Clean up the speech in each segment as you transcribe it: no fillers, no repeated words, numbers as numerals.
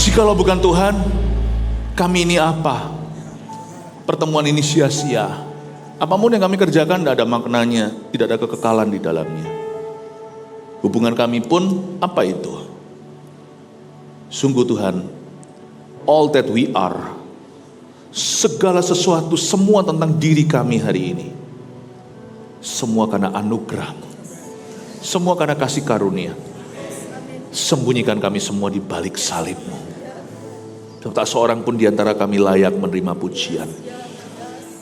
Jikalau bukan Tuhan, kami ini apa? Pertemuan ini sia-sia. Apapun yang kami kerjakan tidak ada maknanya, tidak ada kekekalan di dalamnya. Hubungan kami pun apa itu? Sungguh Tuhan, all that we are, segala sesuatu, semua tentang diri kami hari ini, semua karena anugerah-Mu, semua karena kasih karunia. Sembunyikan kami semua di balik salib-Mu. Tak seorang pun di antara kami layak menerima pujian.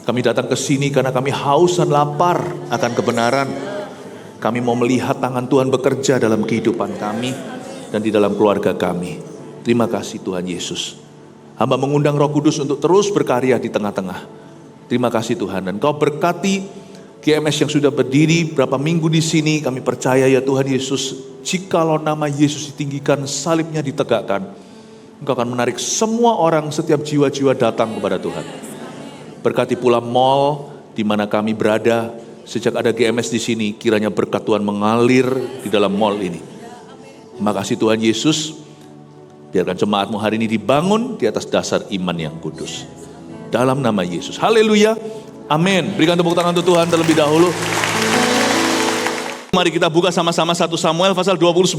Kami datang ke sini karena kami haus dan lapar akan kebenaran. Kami mau melihat tangan Tuhan bekerja dalam kehidupan kami dan di dalam keluarga kami. Terima kasih Tuhan Yesus. Hamba mengundang Roh Kudus untuk terus berkarya di tengah-tengah. Terima kasih Tuhan, dan Kau berkati GMS yang sudah berdiri berapa minggu di sini. Kami percaya ya Tuhan Yesus, jikalau nama Yesus ditinggikan, salibnya ditegakkan, Engkau akan menarik semua orang, setiap jiwa-jiwa datang kepada Tuhan. Berkati pula mall di mana kami berada. Sejak ada GMS di sini, kiranya berkat Tuhan mengalir di dalam mall ini. Terima kasih Tuhan Yesus. Biarkan jemaat-Mu hari ini dibangun di atas dasar iman yang kudus. Dalam nama Yesus. Haleluya. Amin. Berikan tepuk tangan untuk Tuhan terlebih dahulu. Mari kita buka sama-sama 1 Samuel pasal 29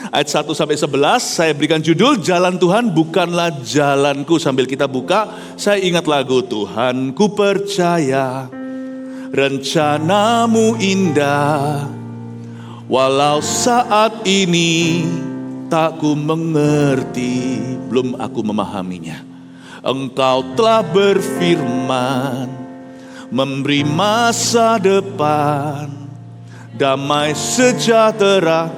ayat 1 sampai 11. Saya berikan judul Jalan Tuhan bukanlah jalanku. Sambil kita buka, saya ingat lagu Tuhan ku percaya rencana-Mu indah, walau saat ini tak ku mengerti, belum aku memahaminya. Engkau telah berfirman, memberi masa depan, damai sejahtera,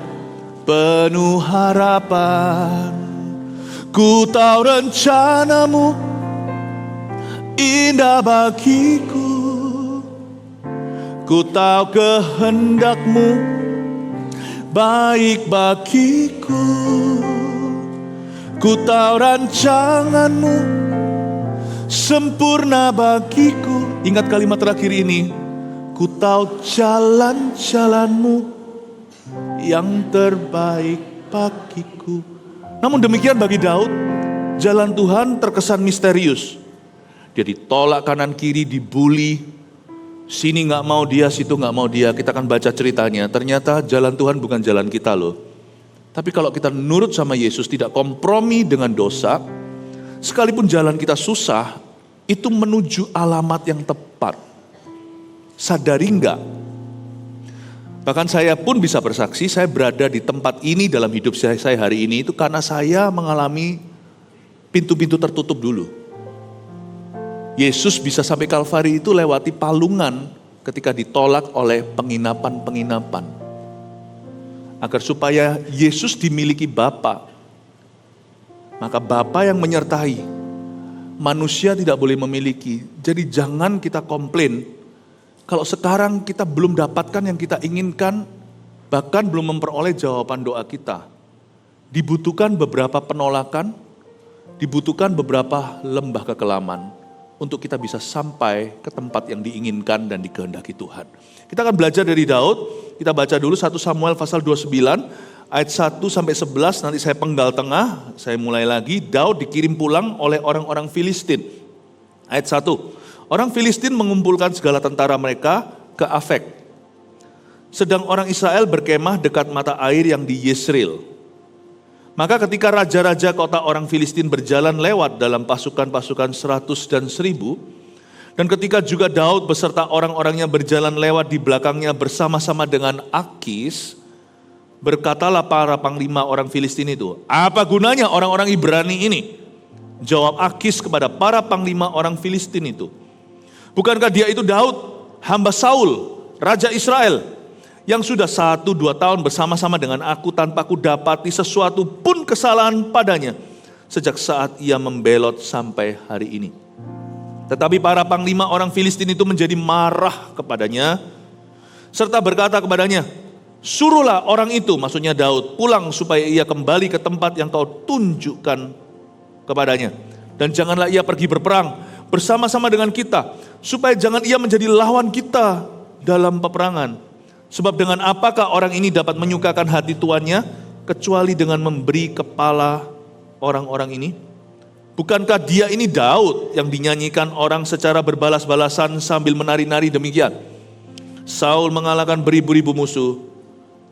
penuh harapan. Ku tahu rencana-Mu indah bagiku, ku tahu kehendak-Mu baik bagiku, ku tahu rancangan-Mu sempurna bagiku. Ingat kalimat terakhir ini, ku tahu jalan-jalan-Mu yang terbaik bagiku. Namun demikian bagi Daud, jalan Tuhan terkesan misterius. Dia ditolak kanan kiri, dibully, sini gak mau dia, situ gak mau dia. Kita akan baca ceritanya. Ternyata jalan Tuhan bukan jalan kita loh. Tapi kalau kita nurut sama Yesus, tidak kompromi dengan dosa, sekalipun jalan kita susah, itu menuju alamat yang tepat. Sadari enggak? Bahkan saya pun bisa bersaksi, saya berada di tempat ini dalam hidup saya hari ini itu karena saya mengalami pintu-pintu tertutup dulu. Yesus bisa sampai Kalvari itu lewati palungan ketika ditolak oleh penginapan-penginapan. Agar supaya Yesus dimiliki Bapa, maka Bapa yang menyertai, manusia tidak boleh memiliki. Jadi jangan kita komplain kalau sekarang kita belum dapatkan yang kita inginkan, bahkan belum memperoleh jawaban doa kita. Dibutuhkan beberapa penolakan, dibutuhkan beberapa lembah kekelaman untuk kita bisa sampai ke tempat yang diinginkan dan dikehendaki Tuhan. Kita akan belajar dari Daud. Kita baca dulu 1 Samuel pasal 29 ayat 1 sampai 11. Nanti saya penggal tengah, saya mulai lagi. Daud dikirim pulang oleh orang-orang Filistin. Ayat 1. Orang Filistin mengumpulkan segala tentara mereka ke Afek. Sedang orang Israel berkemah dekat mata air yang di Yesreel. Maka ketika raja-raja kota orang Filistin berjalan lewat dalam pasukan-pasukan 100 dan 1000, dan ketika juga Daud beserta orang-orangnya berjalan lewat di belakangnya bersama-sama dengan Akis, berkatalah para panglima orang Filistin itu, apa gunanya orang-orang Ibrani ini? Jawab Akis kepada para panglima orang Filistin itu, bukankah dia itu Daud, hamba Saul, raja Israel, yang sudah 1-2 tahun bersama-sama dengan aku tanpa ku dapati sesuatu pun kesalahan padanya sejak saat ia membelot sampai hari ini. Tetapi para panglima orang Filistin itu menjadi marah kepadanya serta berkata kepadanya, suruhlah orang itu, maksudnya Daud, pulang supaya ia kembali ke tempat yang kau tunjukkan kepadanya. Dan janganlah ia pergi berperang bersama-sama dengan kita, supaya jangan ia menjadi lawan kita dalam peperangan. Sebab dengan apakah orang ini dapat menyukakan hati tuannya, kecuali dengan memberi kepala orang-orang ini? Bukankah dia ini Daud yang dinyanyikan orang secara berbalas-balasan sambil menari-nari demikian? Saul mengalahkan beribu-ribu musuh,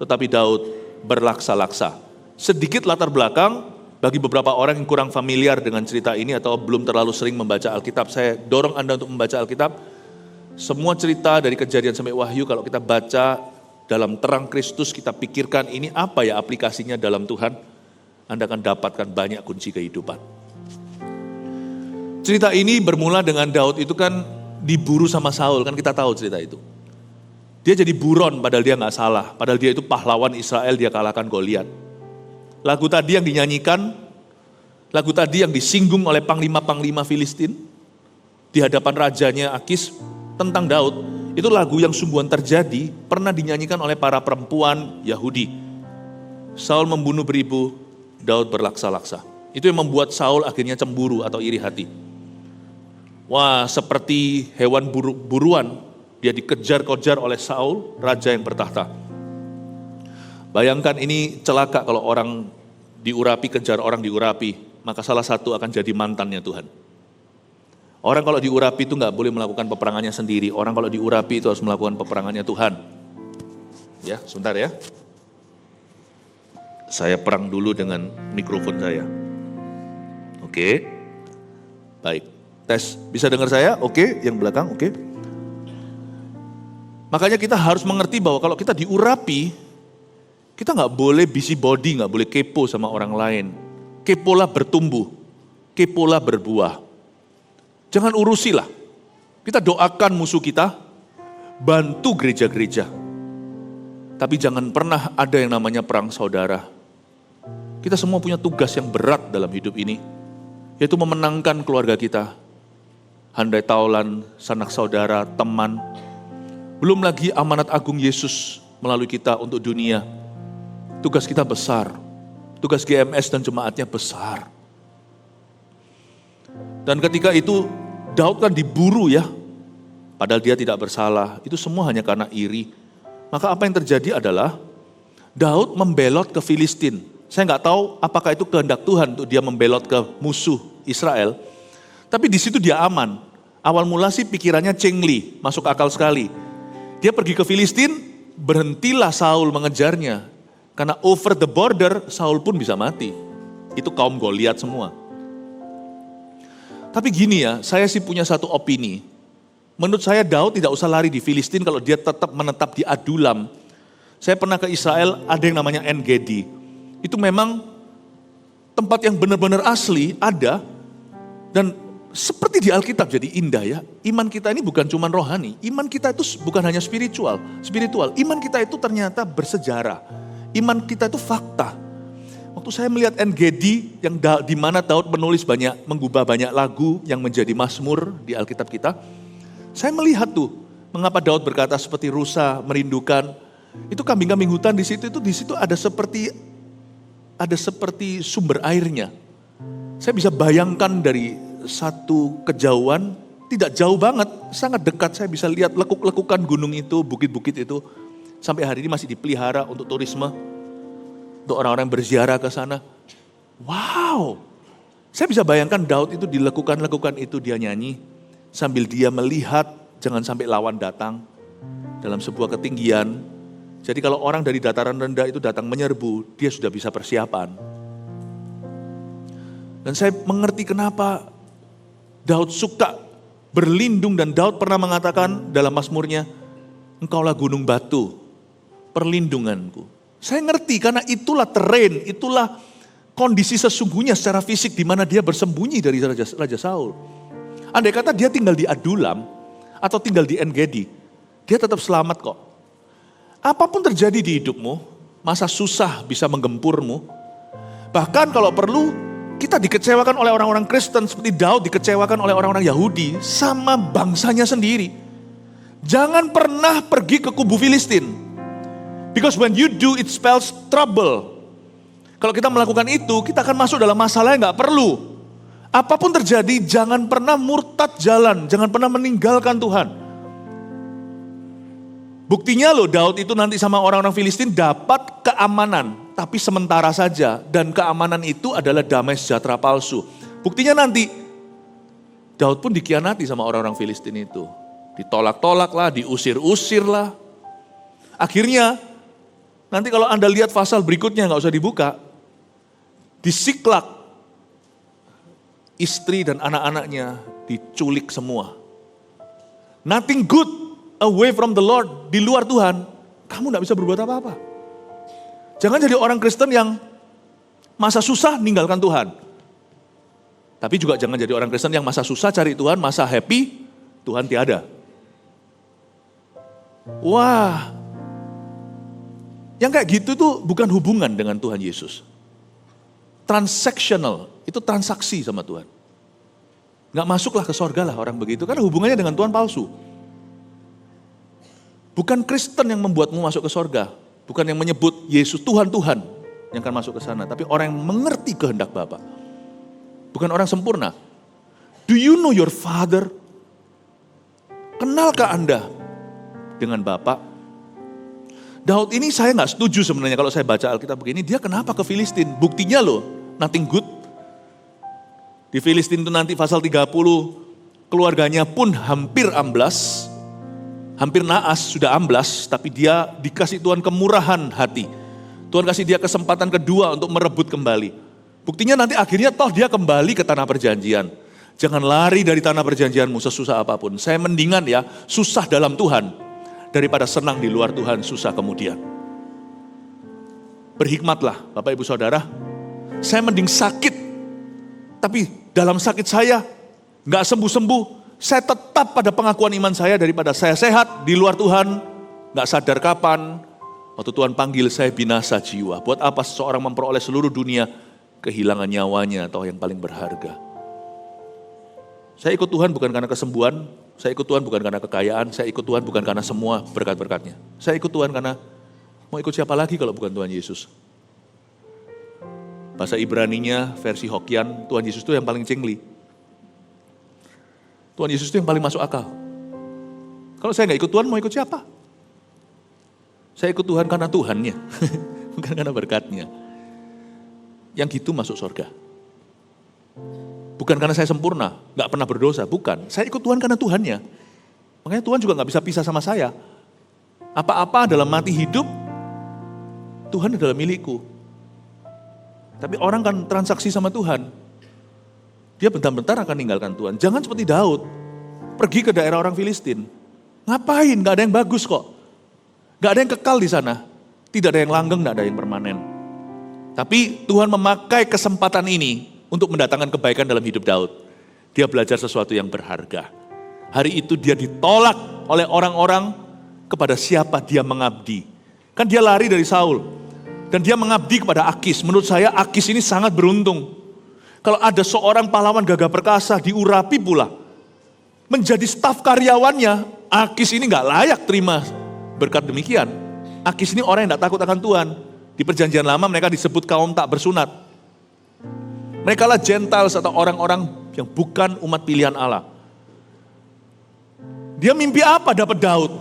tetapi Daud berlaksa-laksa. Sedikit latar belakang bagi beberapa orang yang kurang familiar dengan cerita ini atau belum terlalu sering membaca Alkitab. Saya dorong Anda untuk membaca Alkitab. Semua cerita dari Kejadian sampai Wahyu kalau kita baca dalam terang Kristus, kita pikirkan ini apa ya aplikasinya dalam Tuhan, Anda akan dapatkan banyak kunci kehidupan. Cerita ini bermula dengan Daud itu kan diburu sama Saul, kan kita tahu cerita itu. Dia jadi buron padahal dia gak salah, padahal dia itu pahlawan Israel, dia kalahkan Goliat. Lagu tadi yang dinyanyikan, lagu tadi yang disinggung oleh panglima-panglima Filistin di hadapan rajanya Akis tentang Daud, itu lagu yang sungguhan terjadi, pernah dinyanyikan oleh para perempuan Yahudi. Saul membunuh beribu, Daud berlaksa-laksa. Itu yang membuat Saul akhirnya cemburu atau iri hati. Wah, seperti hewan buruan, dia dikejar-kejar oleh Saul, raja yang bertahta. Bayangkan ini celaka kalau orang diurapi, kejar orang diurapi, maka salah satu akan jadi mantannya Tuhan. Orang kalau diurapi itu gak boleh melakukan peperangannya sendiri, orang kalau diurapi itu harus melakukan peperangannya Tuhan. Ya, sebentar ya. Saya perang dulu dengan mikrofon saya. Oke, baik. Tes, bisa dengar saya? Oke, yang belakang, oke. Makanya kita harus mengerti bahwa kalau kita diurapi, kita gak boleh busybody, gak boleh kepo sama orang lain. Kepolah bertumbuh, kepolah berbuah. Jangan urusilah. Kita doakan musuh kita, bantu gereja-gereja. Tapi jangan pernah ada yang namanya perang saudara. Kita semua punya tugas yang berat dalam hidup ini, yaitu memenangkan keluarga kita. Handai taulan, sanak saudara, teman. Belum lagi amanat agung Yesus melalui kita untuk dunia. Tugas kita besar. Tugas GMS dan jemaatnya besar. Dan ketika itu Daud kan diburu ya. Padahal dia tidak bersalah. Itu semua hanya karena iri. Maka apa yang terjadi adalah Daud membelot ke Filistin. Saya nggak tahu apakah itu kehendak Tuhan untuk dia membelot ke musuh Israel. Tapi di situ dia aman. Awal mula sih pikirannya cengli, masuk akal sekali. Dia pergi ke Filistin, berhentilah Saul mengejarnya. Karena over the border, Saul pun bisa mati. Itu kaum Goliat semua. Tapi gini ya, saya sih punya satu opini. Menurut saya Daud tidak usah lari di Filistin kalau dia tetap menetap di Adulam. Saya pernah ke Israel, ada yang namanya En-Gedi. Itu memang tempat yang benar-benar asli, ada. Dan seperti di Alkitab jadi indah ya. Iman kita ini bukan cuma rohani. Iman kita itu bukan hanya spiritual. Iman kita itu ternyata bersejarah. Iman kita itu fakta. Waktu saya melihat En-Gedi yang di mana Daud mengubah banyak lagu yang menjadi mazmur di Alkitab kita. Saya melihat tuh mengapa Daud berkata seperti rusa merindukan. Itu kambing-kambing hutan di situ ada seperti sumber airnya. Saya bisa bayangkan dari satu kejauhan, tidak jauh banget, sangat dekat saya bisa lihat lekuk-lekukan gunung itu, bukit-bukit itu. Sampai hari ini masih dipelihara untuk turisme, untuk orang-orang berziarah ke sana. Wow, saya bisa bayangkan Daud itu di lekukan-lekukan itu dia nyanyi, sambil dia melihat jangan sampai lawan datang dalam sebuah ketinggian. Jadi kalau orang dari dataran rendah itu datang menyerbu, dia sudah bisa persiapan. Dan saya mengerti kenapa Daud suka berlindung dan Daud pernah mengatakan dalam mazmurnya, engkaulah gunung batu, perlindunganku. Saya ngerti karena itulah terrain, itulah kondisi sesungguhnya secara fisik di mana dia bersembunyi dari Raja Saul. Andai kata dia tinggal di Adulam atau tinggal di En-Gedi, dia tetap selamat kok. Apapun terjadi di hidupmu, masa susah bisa menggempurmu. Bahkan kalau perlu, kita dikecewakan oleh orang-orang Kristen seperti Daud dikecewakan oleh orang-orang Yahudi sama bangsanya sendiri. Jangan pernah pergi ke kubu Filistin. Because when you do it spells trouble. Kalau kita melakukan itu, kita akan masuk dalam masalah yang gak perlu. Apapun terjadi, jangan pernah murtad jalan, jangan pernah meninggalkan Tuhan. Buktinya loh Daud itu nanti sama orang-orang Filistin dapat keamanan. tapi sementara saja. Dan keamanan itu adalah damai sejahtera palsu. Buktinya nanti, Daud pun dikhianati sama orang-orang Filistin itu. Ditolak-tolak lah, diusir-usir lah. Akhirnya, nanti kalau Anda lihat pasal berikutnya, nggak usah dibuka. Di Siklak, istri dan anak-anaknya diculik semua. Nothing good away from the Lord, di luar Tuhan, kamu nggak bisa berbuat apa-apa. Jangan jadi orang Kristen yang masa susah ninggalkan Tuhan. Tapi juga jangan jadi orang Kristen yang masa susah cari Tuhan, masa happy, Tuhan tiada. Wah, yang kayak gitu tuh bukan hubungan dengan Tuhan Yesus. Transactional, itu transaksi sama Tuhan. Nggak masuklah ke sorga lah orang begitu, karena hubungannya dengan Tuhan palsu. Bukan Kristen yang membuatmu masuk ke sorga, bukan yang menyebut Yesus Tuhan-Tuhan yang akan masuk ke sana, tapi orang yang mengerti kehendak Bapa. Bukan orang sempurna. Do you know your father? Kenalkah Anda dengan Bapa? Daud ini saya nggak setuju sebenarnya kalau saya baca Alkitab begini. Dia kenapa ke Filistin? Buktinya loh, nothing good. Di Filistin itu nanti pasal 30, keluarganya pun hampir amblas. Hampir naas, sudah amblas. Tapi dia dikasih Tuhan kemurahan hati. Tuhan kasih dia kesempatan kedua untuk merebut kembali. Buktinya nanti akhirnya toh dia kembali ke tanah perjanjian. Jangan lari dari tanah perjanjianmu sesusah apapun. Saya mendingan ya susah dalam Tuhan daripada senang di luar Tuhan susah kemudian. Berhikmatlah Bapak Ibu Saudara. Saya mending sakit. Tapi dalam sakit saya gak sembuh-sembuh. Saya tetap pada pengakuan iman saya daripada saya sehat di luar Tuhan. Gak sadar kapan. Waktu Tuhan panggil saya binasa jiwa. Buat apa seseorang memperoleh seluruh dunia kehilangan nyawanya atau yang paling berharga. Saya ikut Tuhan bukan karena kesembuhan, saya ikut Tuhan bukan karena kekayaan, saya ikut Tuhan bukan karena semua berkat-berkatnya. Saya ikut Tuhan karena mau ikut siapa lagi kalau bukan Tuhan Yesus. Bahasa Ibraninya versi Hokian, Tuhan Yesus itu yang paling cengli. Tuhan Yesus itu yang paling masuk akal. Kalau saya nggak ikut Tuhan, mau ikut siapa? Saya ikut Tuhan karena Tuhannya, bukan karena berkatnya. Yang gitu masuk surga. Bukan karena saya sempurna, gak pernah berdosa, bukan. Saya ikut Tuhan karena Tuhannya. Makanya Tuhan juga gak bisa pisah sama saya. Apa-apa dalam mati hidup, Tuhan adalah milikku. Tapi orang kan transaksi sama Tuhan. Dia bentar-bentar akan ninggalkan Tuhan. Jangan seperti Daud, pergi ke daerah orang Filistin. Ngapain? Gak ada yang bagus kok. Gak ada yang kekal di sana. Tidak ada yang langgeng, gak ada yang permanen. Tapi Tuhan memakai kesempatan ini untuk mendatangkan kebaikan dalam hidup Daud. Dia belajar sesuatu yang berharga. Hari itu dia ditolak oleh orang-orang kepada siapa dia mengabdi. Kan dia lari dari Saul. Dan dia mengabdi kepada Akis. Menurut saya Akis ini sangat beruntung. Kalau ada seorang pahlawan gagah perkasa diurapi pula. Menjadi staf karyawannya, Akis ini gak layak terima berkat demikian. Akis ini orang yang gak takut akan Tuhan. Di perjanjian lama mereka disebut kaum tak bersunat. Mereka lah Gentiles atau orang-orang yang bukan umat pilihan Allah. Dia mimpi apa dapat Daud?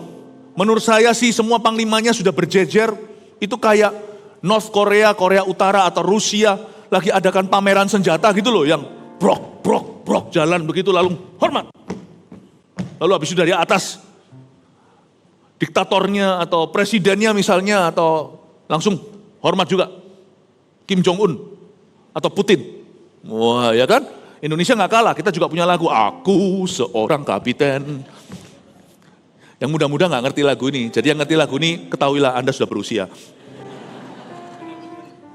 Menurut saya sih semua panglimanya sudah berjejer. Itu kayak North Korea, Korea Utara atau Rusia lagi adakan pameran senjata gitu loh. Yang brok jalan begitu lalu hormat. Lalu habis itu dari atas diktatornya atau presidennya misalnya atau langsung hormat juga, Kim Jong-un atau Putin. Wah ya kan, Indonesia gak kalah, kita juga punya lagu, Aku Seorang Kapiten. Yang muda-muda gak ngerti lagu ini, jadi yang ngerti lagu ini ketahuilah Anda sudah berusia.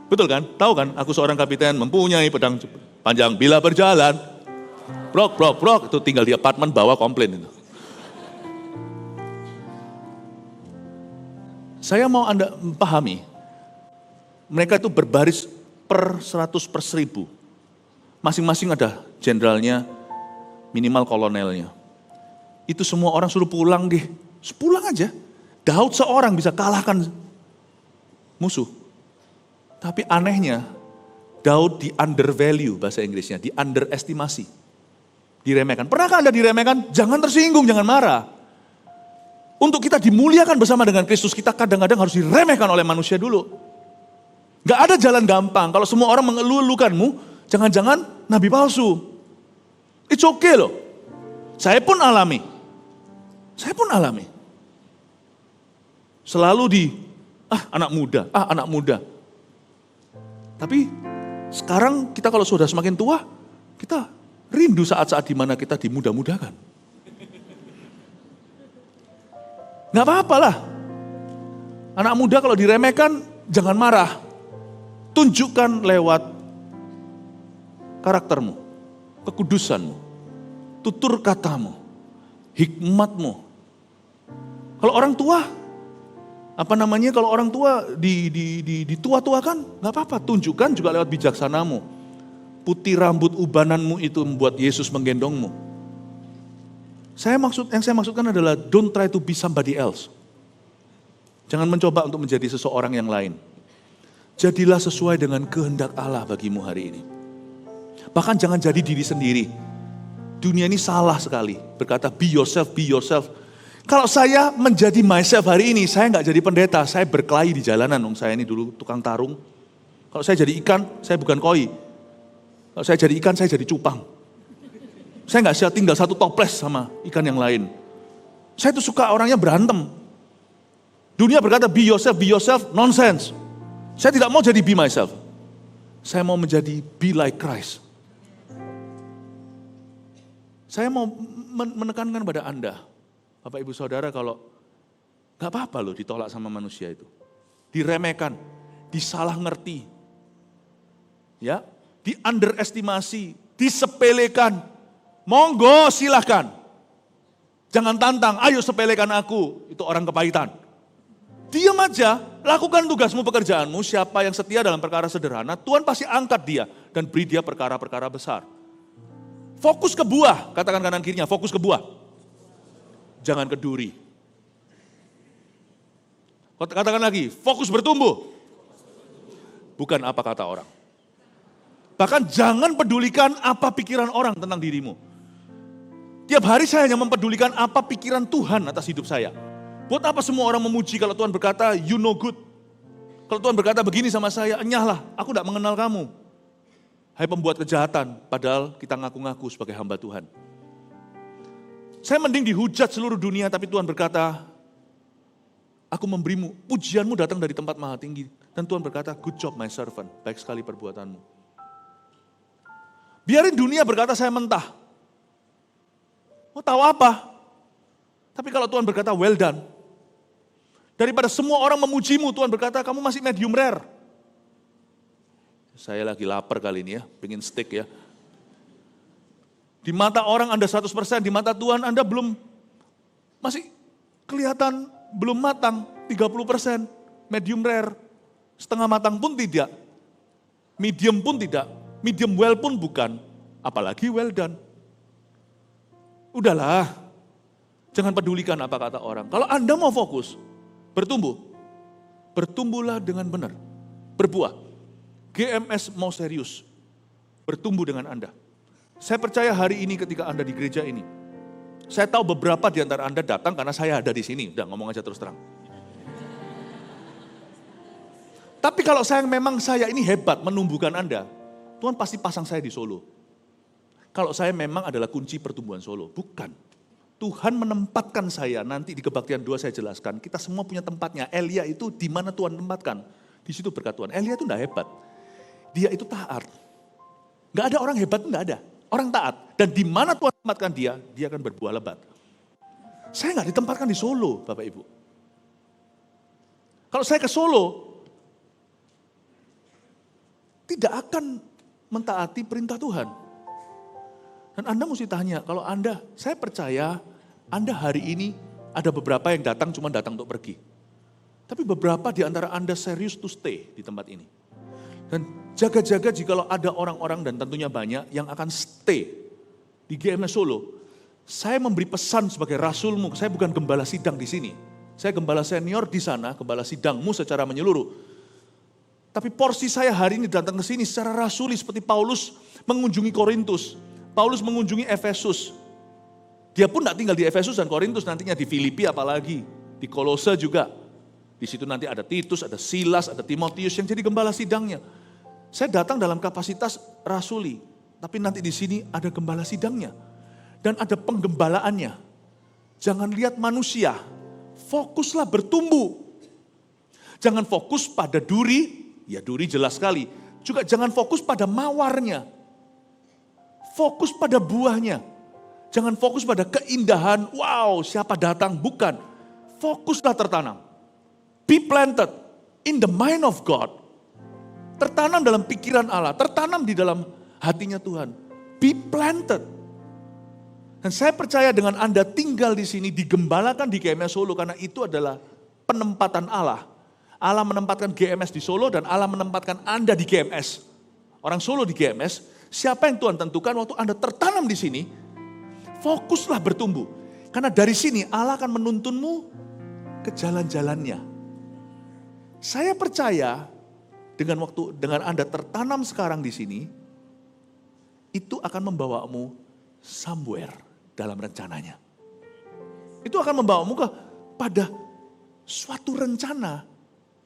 Betul kan, tahu kan, Aku Seorang Kapiten mempunyai pedang panjang bila berjalan. Brok, itu tinggal di apartemen bawah komplain itu. Saya mau Anda pahami, mereka itu berbaris per 100 per 1000. Masing-masing ada jenderalnya, minimal kolonelnya. Itu semua orang suruh pulang deh. Pulang aja. Daud seorang bisa kalahkan musuh. Tapi anehnya, Daud di undervalue bahasa Inggrisnya, di underestimasi. Diremehkan. Pernahkah Anda diremehkan? Jangan tersinggung, jangan marah. Untuk kita dimuliakan bersama dengan Kristus, kita kadang-kadang harus diremehkan oleh manusia dulu. Gak ada jalan gampang. Kalau semua orang mengeluh-elukanmu, jangan-jangan nabi palsu. It's okay loh. Saya pun alami. Selalu anak muda. Tapi sekarang kita kalau sudah semakin tua, kita rindu saat-saat di mana kita dimudah-mudahkan. Gak apa-apa lah. Anak muda kalau diremehkan, jangan marah. Tunjukkan lewat karaktermu, kekudusanmu, tutur katamu, hikmatmu. Kalau orang tua, kalau orang tua ditua-tuakan, gak apa-apa. Tunjukkan juga lewat bijaksanamu. Putih rambut ubananmu itu membuat Yesus menggendongmu. Yang saya maksudkan adalah don't try to be somebody else. Jangan mencoba untuk menjadi seseorang yang lain. Jadilah sesuai dengan kehendak Allah bagimu hari ini. Bahkan jangan jadi diri sendiri. Dunia ini salah sekali. Berkata be yourself, be yourself. Kalau saya menjadi myself hari ini, saya nggak jadi pendeta. Saya berkelahi di jalanan. Saya ini dulu tukang tarung. Kalau saya jadi ikan, saya bukan koi. Kalau saya jadi ikan, saya jadi cupang. Saya nggak siap tinggal satu toples sama ikan yang lain. Saya tuh suka orangnya berantem. Dunia berkata be yourself, nonsense. Saya tidak mau jadi be myself. Saya mau menjadi be like Christ. Saya mau menekankan pada Anda, Bapak Ibu Saudara, kalau gak apa-apa loh ditolak sama manusia itu. Diremehkan, disalah ngerti. Ya, di underestimasi, disepelekan. Monggo silahkan. Jangan tantang, ayo sepelekan aku, itu orang kepahitan. Diam aja, lakukan tugasmu, pekerjaanmu. Siapa yang setia dalam perkara sederhana, Tuhan pasti angkat dia dan beri dia perkara-perkara besar. Fokus ke buah, katakan kanan kirinya, fokus ke buah. Jangan ke duri. Katakan lagi, fokus bertumbuh. Bukan apa kata orang. Bahkan jangan pedulikan apa pikiran orang tentang dirimu. Tiap hari saya hanya mempedulikan apa pikiran Tuhan atas hidup saya. Buat apa semua orang memuji kalau Tuhan berkata, you know good. Kalau Tuhan berkata begini sama saya, enyahlah, aku tidak mengenal kamu. Hai pembuat kejahatan, padahal kita ngaku-ngaku sebagai hamba Tuhan. Saya mending dihujat seluruh dunia, tapi Tuhan berkata, aku memberimu, pujianmu datang dari tempat maha tinggi. Dan Tuhan berkata, good job my servant, baik sekali perbuatanmu. Biarin dunia berkata saya mentah. Mau tahu apa? Tapi kalau Tuhan berkata well done, daripada semua orang memujimu, Tuhan berkata kamu masih medium rare. Saya lagi lapar kali ini ya, pengen steak ya. Di mata orang Anda 100%, di mata Tuhan Anda masih kelihatan belum matang, 30%, medium rare, setengah matang pun tidak, medium pun tidak, medium well pun bukan, apalagi well done. Udahlah, jangan pedulikan apa kata orang. Kalau Anda mau fokus, bertumbuhlah dengan benar, berbuah. GMS mau serius, bertumbuh dengan Anda. Saya percaya hari ini ketika Anda di gereja ini, saya tahu beberapa di antara Anda datang karena saya ada di sini. Udah ngomong aja terus terang. Tapi kalau memang saya ini hebat menumbuhkan Anda, Tuhan pasti pasang saya di Solo. Kalau saya memang adalah kunci pertumbuhan Solo, bukan. Tuhan menempatkan saya, nanti di Kebaktian 2 saya jelaskan, kita semua punya tempatnya. Elia itu di mana Tuhan tempatkan. Di situ berkat Tuhan. Elia itu enggak hebat. Dia itu taat. Enggak ada orang hebat, enggak ada. Orang taat. Dan di mana Tuhan tempatkan dia akan berbuah lebat. Saya enggak ditempatkan di Solo, Bapak Ibu. Kalau saya ke Solo, tidak akan mentaati perintah Tuhan. Dan Anda mesti tanya, kalau saya percaya Anda hari ini ada beberapa yang datang cuma datang untuk pergi. Tapi beberapa di antara Anda serius to stay di tempat ini. Dan jaga-jaga jikalau ada orang-orang dan tentunya banyak yang akan stay di GMS Solo. Saya memberi pesan sebagai rasulmu, saya bukan gembala sidang di sini. Saya gembala senior di sana, gembala sidangmu secara menyeluruh. Tapi porsi saya hari ini datang ke sini secara rasuli seperti Paulus mengunjungi Korintus. Paulus mengunjungi Efesus. Dia pun tidak tinggal di Efesus dan Korintus, nantinya di Filipi apalagi, di Kolose juga. Di situ nanti ada Titus, ada Silas, ada Timotius yang jadi gembala sidangnya. Saya datang dalam kapasitas rasuli, tapi nanti di sini ada gembala sidangnya. Dan ada penggembalaannya. Jangan lihat manusia, fokuslah bertumbuh. Jangan fokus pada duri, ya duri jelas sekali. Juga jangan fokus pada mawarnya. Fokus pada buahnya. Jangan fokus pada keindahan, wow siapa datang, bukan. Fokuslah tertanam. Be planted in the mind of God. Tertanam dalam pikiran Allah, tertanam di dalam hatinya Tuhan. Be planted. Dan saya percaya dengan Anda tinggal di sini, digembalakan di GMS Solo, karena itu adalah penempatan Allah. Allah menempatkan GMS di Solo dan Allah menempatkan Anda di GMS. Orang Solo di GMS, siapa yang Tuhan tentukan waktu Anda tertanam di sini, fokuslah bertumbuh. Karena dari sini Allah akan menuntunmu ke jalan-jalannya. Saya percaya dengan Anda tertanam sekarang di sini, itu akan membawamu somewhere dalam rencananya. Itu akan membawamu pada suatu rencana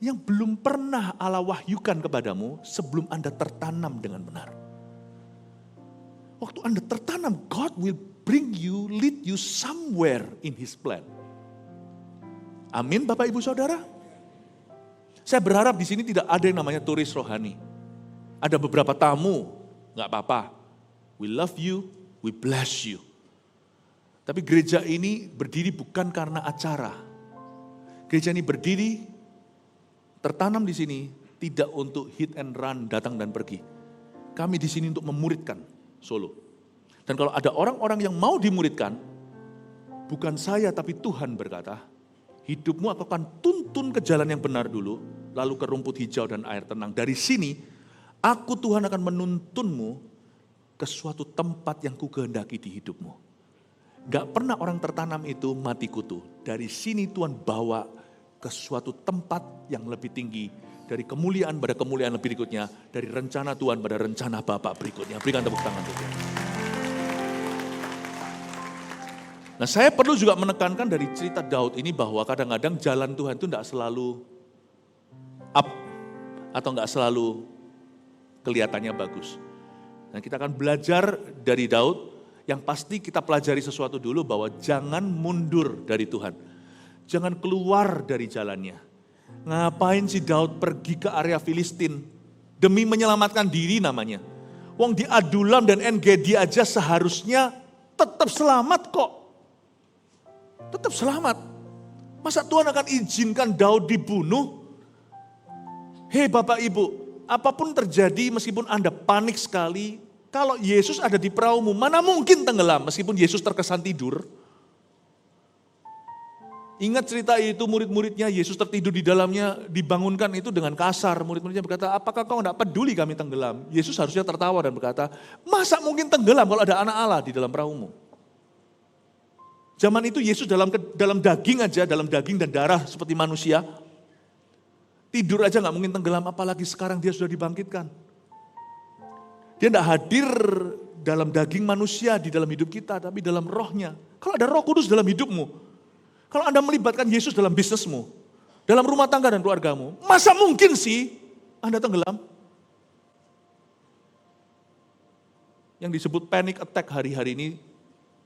yang belum pernah Allah wahyukan kepadamu sebelum Anda tertanam dengan benar. Waktu Anda tertanam, God will bring you, lead you somewhere in His plan. Amin Bapak Ibu Saudara. Saya berharap di sini tidak ada yang namanya turis rohani. Ada beberapa tamu, nggak apa-apa. We love you, we bless you. Tapi gereja ini berdiri bukan karena acara. Gereja ini berdiri, tertanam di sini, tidak untuk hit and run, datang dan pergi. Kami di sini untuk memuridkan Solo. Dan kalau ada orang-orang yang mau dimuridkan, bukan saya tapi Tuhan berkata, hidupmu aku akan tuntun ke jalan yang benar dulu, lalu ke rumput hijau dan air tenang. Dari sini, aku Tuhan akan menuntunmu ke suatu tempat yang kukehendaki di hidupmu. Gak pernah orang tertanam itu mati kutu. Dari sini Tuhan bawa ke suatu tempat yang lebih tinggi. Dari kemuliaan pada kemuliaan lebih berikutnya. Dari rencana Tuhan pada rencana Bapa berikutnya. Berikan tepuk tangan untuk Tuhan. Nah saya perlu juga menekankan dari cerita Daud ini bahwa kadang-kadang jalan Tuhan itu tidak selalu up atau tidak selalu kelihatannya bagus. Nah kita akan belajar dari Daud, yang pasti kita pelajari sesuatu dulu bahwa jangan mundur dari Tuhan. Jangan keluar dari jalannya. Ngapain si Daud pergi ke area Filistin demi menyelamatkan diri namanya. Wong di Adulam dan En-Gedi aja seharusnya tetap selamat kok. Tetap selamat. Masa Tuhan akan izinkan Daud dibunuh? Hei Bapak Ibu, apapun terjadi meskipun Anda panik sekali, kalau Yesus ada di perahumu, mana mungkin tenggelam meskipun Yesus terkesan tidur. Ingat cerita itu, murid-muridnya Yesus tertidur di dalamnya, dibangunkan itu dengan kasar. Murid-muridnya berkata, apakah kau tidak peduli kami tenggelam? Yesus harusnya tertawa dan berkata, masa mungkin tenggelam kalau ada anak Allah di dalam perahumu? Zaman itu Yesus dalam daging aja, dalam daging dan darah seperti manusia. Tidur aja gak mungkin tenggelam, apalagi sekarang dia sudah dibangkitkan. Dia tidak hadir dalam daging manusia di dalam hidup kita, tapi dalam rohnya. Kalau ada Roh Kudus dalam hidupmu, kalau Anda melibatkan Yesus dalam bisnismu, dalam rumah tangga dan keluargamu, masa mungkin sih Anda tenggelam? Yang disebut panic attack hari-hari ini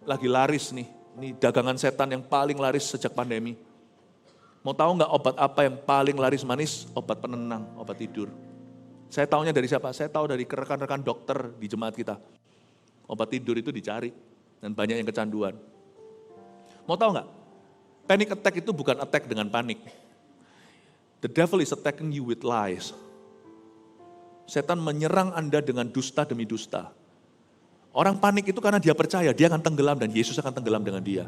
lagi laris nih. Ini dagangan setan yang paling laris sejak pandemi. Mau tahu nggak obat apa yang paling laris manis? Obat penenang, obat tidur. Saya tahunya dari siapa? Saya tahu dari rekan-rekan dokter di jemaat kita. Obat tidur itu dicari dan banyak yang kecanduan. Mau tahu nggak? Panic attack itu bukan attack dengan panik. The devil is attacking you with lies. Setan menyerang Anda dengan dusta demi dusta. Orang panik itu karena dia percaya dia akan tenggelam dan Yesus akan tenggelam dengan dia.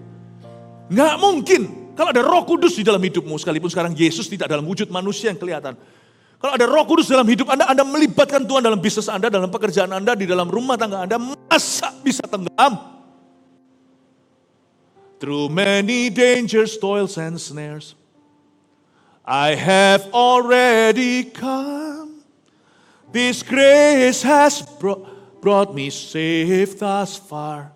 Nggak mungkin kalau ada Roh Kudus di dalam hidupmu, sekalipun sekarang Yesus tidak dalam wujud manusia yang kelihatan. Kalau ada Roh Kudus dalam hidup Anda, Anda melibatkan Tuhan dalam bisnis Anda, dalam pekerjaan Anda, di dalam rumah tangga Anda, masa bisa tenggelam? Through many dangers, toils and snares, I have already come. This grace has brought me safe thus far,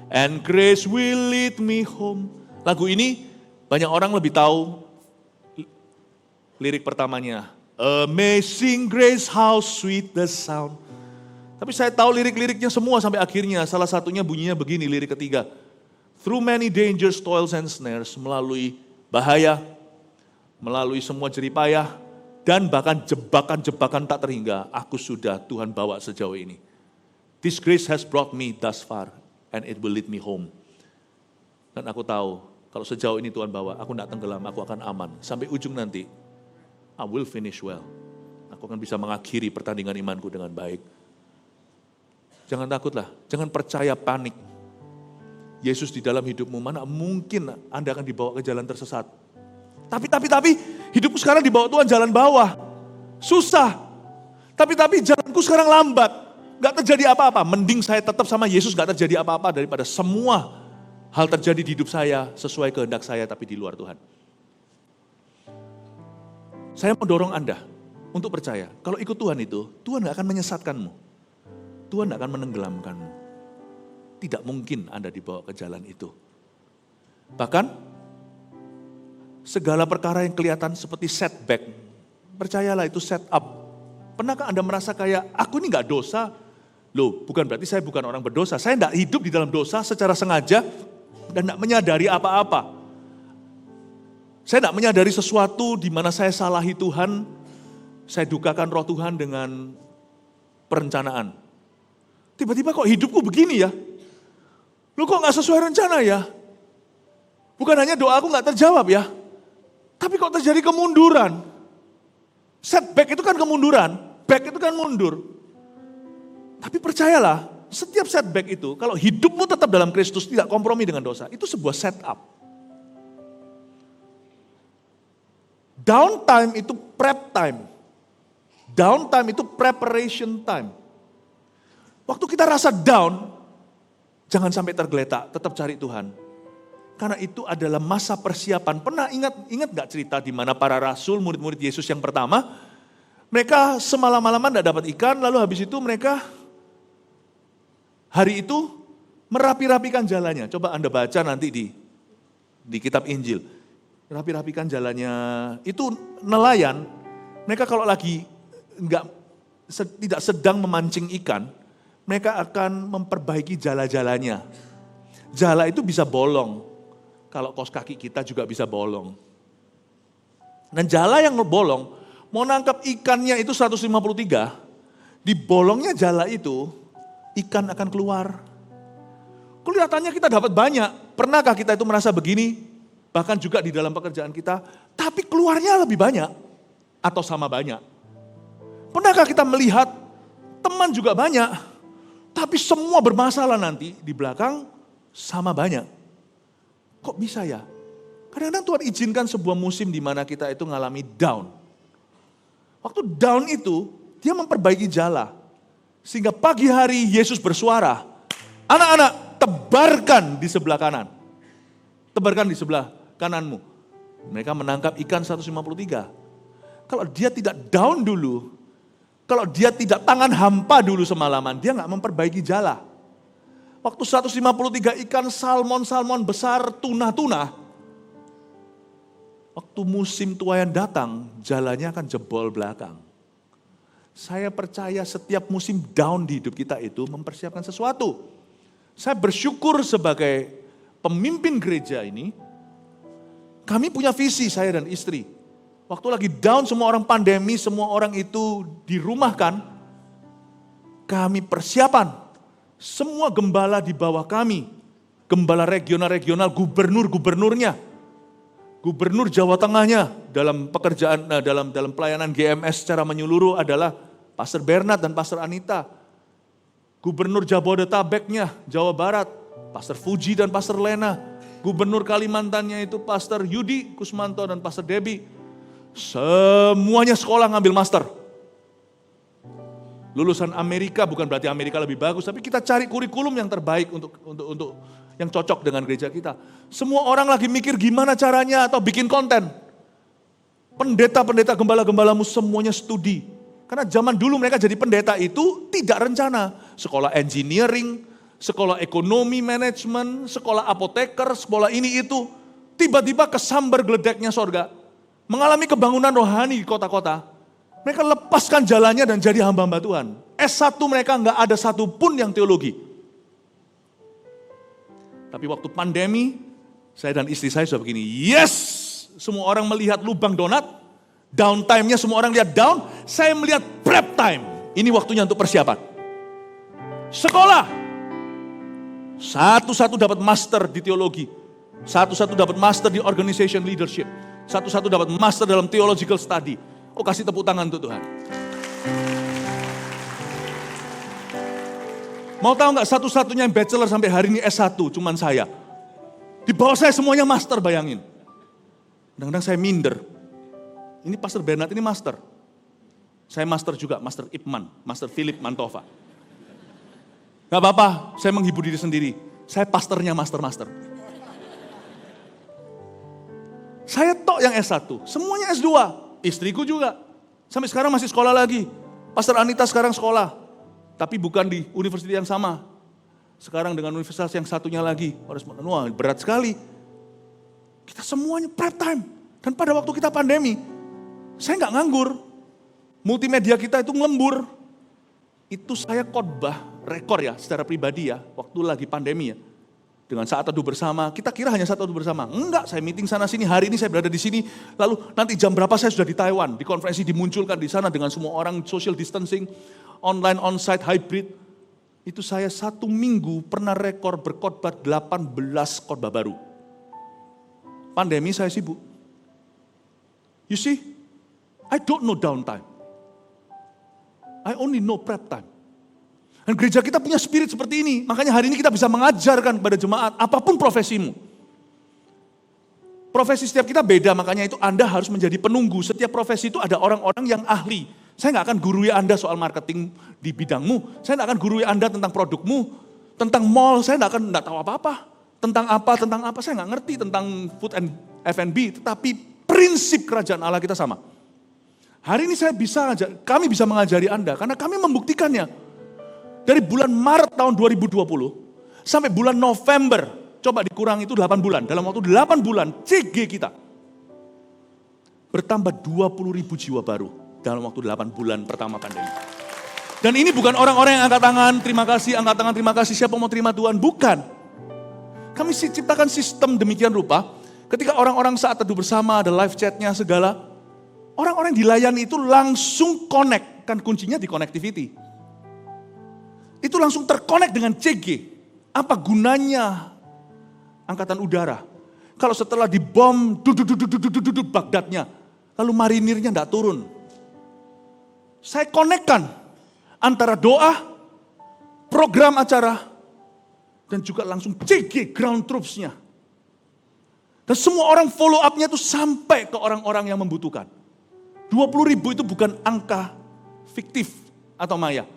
and grace will lead me home. Lagu ini banyak orang lebih tahu lirik pertamanya. Amazing grace, how sweet the sound. Tapi saya tahu lirik-liriknya semua sampai akhirnya. Salah satunya bunyinya begini, lirik ketiga. Through many dangers, toils and snares, melalui bahaya, melalui semua jeripayah, dan bahkan jebakan-jebakan tak terhingga, aku sudah Tuhan bawa sejauh ini. This grace has brought me thus far, and it will lead me home. Dan aku tahu, kalau sejauh ini Tuhan bawa, aku tidak tenggelam, aku akan aman. Sampai ujung nanti, I will finish well. Aku akan bisa mengakhiri pertandingan imanku dengan baik. Jangan takutlah, jangan percaya panik. Yesus di dalam hidupmu, mana mungkin Anda akan dibawa ke jalan tersesat. Tapi, hidupku sekarang dibawa Tuhan jalan bawah. Susah. Tapi jalanku sekarang lambat. Gak terjadi apa-apa. Mending saya tetap sama Yesus, gak terjadi apa-apa daripada semua hal terjadi di hidup saya sesuai kehendak saya tapi di luar Tuhan. Saya mau dorong Anda untuk percaya, kalau ikut Tuhan itu, Tuhan gak akan menyesatkanmu. Tuhan gak akan menenggelamkanmu. Tidak mungkin Anda dibawa ke jalan itu. Bahkan, segala perkara yang kelihatan seperti setback, percayalah itu set up. Pernahkah Anda merasa kayak, aku ini gak dosa? Loh, bukan berarti saya bukan orang berdosa. Saya gak hidup di dalam dosa secara sengaja dan gak menyadari apa-apa. Saya tidak menyadari sesuatu di mana saya salahi Tuhan, saya dukakan roh Tuhan dengan perencanaan. Tiba-tiba kok hidupku begini ya? Lu kok gak sesuai rencana ya? Bukan hanya doaku gak terjawab ya, tapi kok terjadi kemunduran. Setback itu kan kemunduran, back itu kan mundur. Tapi percayalah, setiap setback itu, kalau hidupmu tetap dalam Kristus, tidak kompromi dengan dosa, itu sebuah setup. Downtime itu prep time. Downtime itu preparation time. Waktu kita rasa down, jangan sampai tergeletak, tetap cari Tuhan. Karena itu adalah masa persiapan. Pernah ingat gak cerita di mana para rasul, murid-murid Yesus yang pertama, mereka semalam-malaman gak dapat ikan, lalu habis itu mereka hari itu merapi-rapikan jalannya. Coba Anda baca nanti di kitab Injil. Rapi-rapikan jalannya, itu nelayan, mereka kalau lagi tidak sedang memancing ikan, mereka akan memperbaiki jala-jalanya. Jala itu bisa bolong, kalau kaos kaki kita juga bisa bolong. Dan jala yang bolong, mau nangkap ikannya itu 153, di bolongnya jala itu, ikan akan keluar. Kelihatannya kita dapat banyak, pernahkah kita itu merasa begini? Bahkan juga di dalam pekerjaan kita, tapi keluarnya lebih banyak atau sama banyak. Pernahkah kita melihat teman juga banyak, tapi semua bermasalah nanti di belakang sama banyak. Kok bisa ya? Kadang-kadang Tuhan izinkan sebuah musim di mana kita itu ngalami down. Waktu down itu, dia memperbaiki jala. Sehingga pagi hari Yesus bersuara, anak-anak tebarkan di sebelah kanan. Tebarkan di sebelah kananmu. Mereka menangkap ikan 153. Kalau dia tidak down dulu, kalau dia tidak tangan hampa dulu semalaman, dia nggak memperbaiki jala. Waktu 153 ikan salmon besar, tuna-tuna, waktu musim tuayan datang, jalannya akan jebol belakang. Saya percaya setiap musim down di hidup kita itu mempersiapkan sesuatu. Saya bersyukur sebagai pemimpin gereja ini, kami punya visi, saya dan istri. Waktu lagi down, semua orang pandemi, semua orang itu dirumahkan, kami persiapan. Semua gembala di bawah kami, gembala regional-regional, gubernur-gubernurnya, gubernur Jawa Tengahnya dalam pekerjaan, dalam pelayanan GMS secara menyeluruh adalah Pastor Bernard dan Pastor Anita. Gubernur Jabodetabeknya, Jawa Barat, Pastor Fuji dan Pastor Lena. Gubernur Kalimantannya itu Pastor Yudi Kusmanto dan Pastor Debbie. Semuanya sekolah ngambil master. Lulusan Amerika, bukan berarti Amerika lebih bagus, tapi kita cari kurikulum yang terbaik untuk yang cocok dengan gereja kita. Semua orang lagi mikir gimana caranya atau bikin konten. Pendeta-pendeta, gembala-gembalamu semuanya studi. Karena zaman dulu mereka jadi pendeta itu tidak rencana. Sekolah engineering, sekolah ekonomi manajemen, sekolah apoteker, sekolah ini itu. Tiba-tiba kesambar geledeknya sorga. mengalami kebangunan rohani di kota-kota, mereka lepaskan jalannya dan jadi hamba-hamba Tuhan. S1 mereka nggak ada satupun yang teologi. Tapi waktu pandemi, saya dan istri saya sudah begini, yes! Semua orang melihat lubang donat, downtime-nya semua orang lihat down, saya melihat prep time. Ini waktunya untuk persiapan. Sekolah, satu-satu dapat master di teologi, satu-satu dapat master di organization leadership, satu-satu dapat master dalam theological study. Oh, kasih tepuk tangan untuk Tuhan. Mau tahu nggak satu-satunya yang bachelor sampai hari ini S1, cuman saya. Di bawah saya semuanya master, bayangin. Kadang-kadang saya minder. Ini Pastor Bernard ini master. Saya master juga, Master Ipman, Master Philip Mantova. Gak apa-apa, saya menghibur diri sendiri. Saya pastornya master-master. Saya tok yang S1, semuanya S2. Istriku juga. Sampai sekarang masih sekolah lagi. Pastor Anita sekarang sekolah. Tapi bukan di universitas yang sama. Sekarang dengan universitas yang satunya lagi. Wah, berat sekali. Kita semuanya prep time. Dan pada waktu kita pandemi, saya nggak nganggur. Multimedia kita itu ngelembur. Itu saya khotbah, rekor ya secara pribadi ya, waktu lagi pandemi ya. Dengan saat teduh bersama, kita kira hanya saat teduh bersama. Enggak, saya meeting sana sini, hari ini saya berada di sini. Lalu nanti jam berapa saya sudah di Taiwan. Di konferensi dimunculkan di sana dengan semua orang social distancing, online, onsite, hybrid. Itu saya 1 minggu pernah rekor berkhotbah 18 khotbah baru. Pandemi saya sibuk. You see, I don't know downtime. I only know prep time. Dan gereja kita punya spirit seperti ini. Makanya hari ini kita bisa mengajarkan kepada jemaat, apapun profesimu. Profesi setiap kita beda, makanya itu Anda harus menjadi penunggu. Setiap profesi itu ada orang-orang yang ahli. Saya nggak akan gurui Anda soal marketing di bidangmu. Saya nggak akan gurui Anda tentang produkmu. Tentang mall, saya nggak tahu apa-apa. Tentang apa, saya nggak ngerti tentang food and F&B. Tetapi prinsip kerajaan Allah kita sama. Hari ini kami bisa mengajari Anda, karena kami membuktikannya. Dari bulan Maret tahun 2020 sampai bulan November, coba dikurang itu 8 bulan. Dalam waktu 8 bulan, CG kita bertambah 20.000 jiwa baru dalam waktu 8 bulan pertama pandemi. Dan ini bukan orang-orang yang angkat tangan, terima kasih, angkat tangan, terima kasih, siapa mau terima Tuhan. Bukan. Kami ciptakan sistem demikian rupa, ketika orang-orang saat teduh bersama, ada live chatnya segala, orang-orang yang dilayani itu langsung connect, kan kuncinya di connectivity. Itu langsung terkonek dengan CG. Apa gunanya angkatan udara? Kalau setelah dibom, Baghdadnya, lalu marinirnya enggak turun. Saya konekkan antara doa, program acara, dan juga langsung CG ground troops-nya. Dan semua orang follow up-nya itu sampai ke orang-orang yang membutuhkan. 20.000 itu bukan angka fiktif atau maya.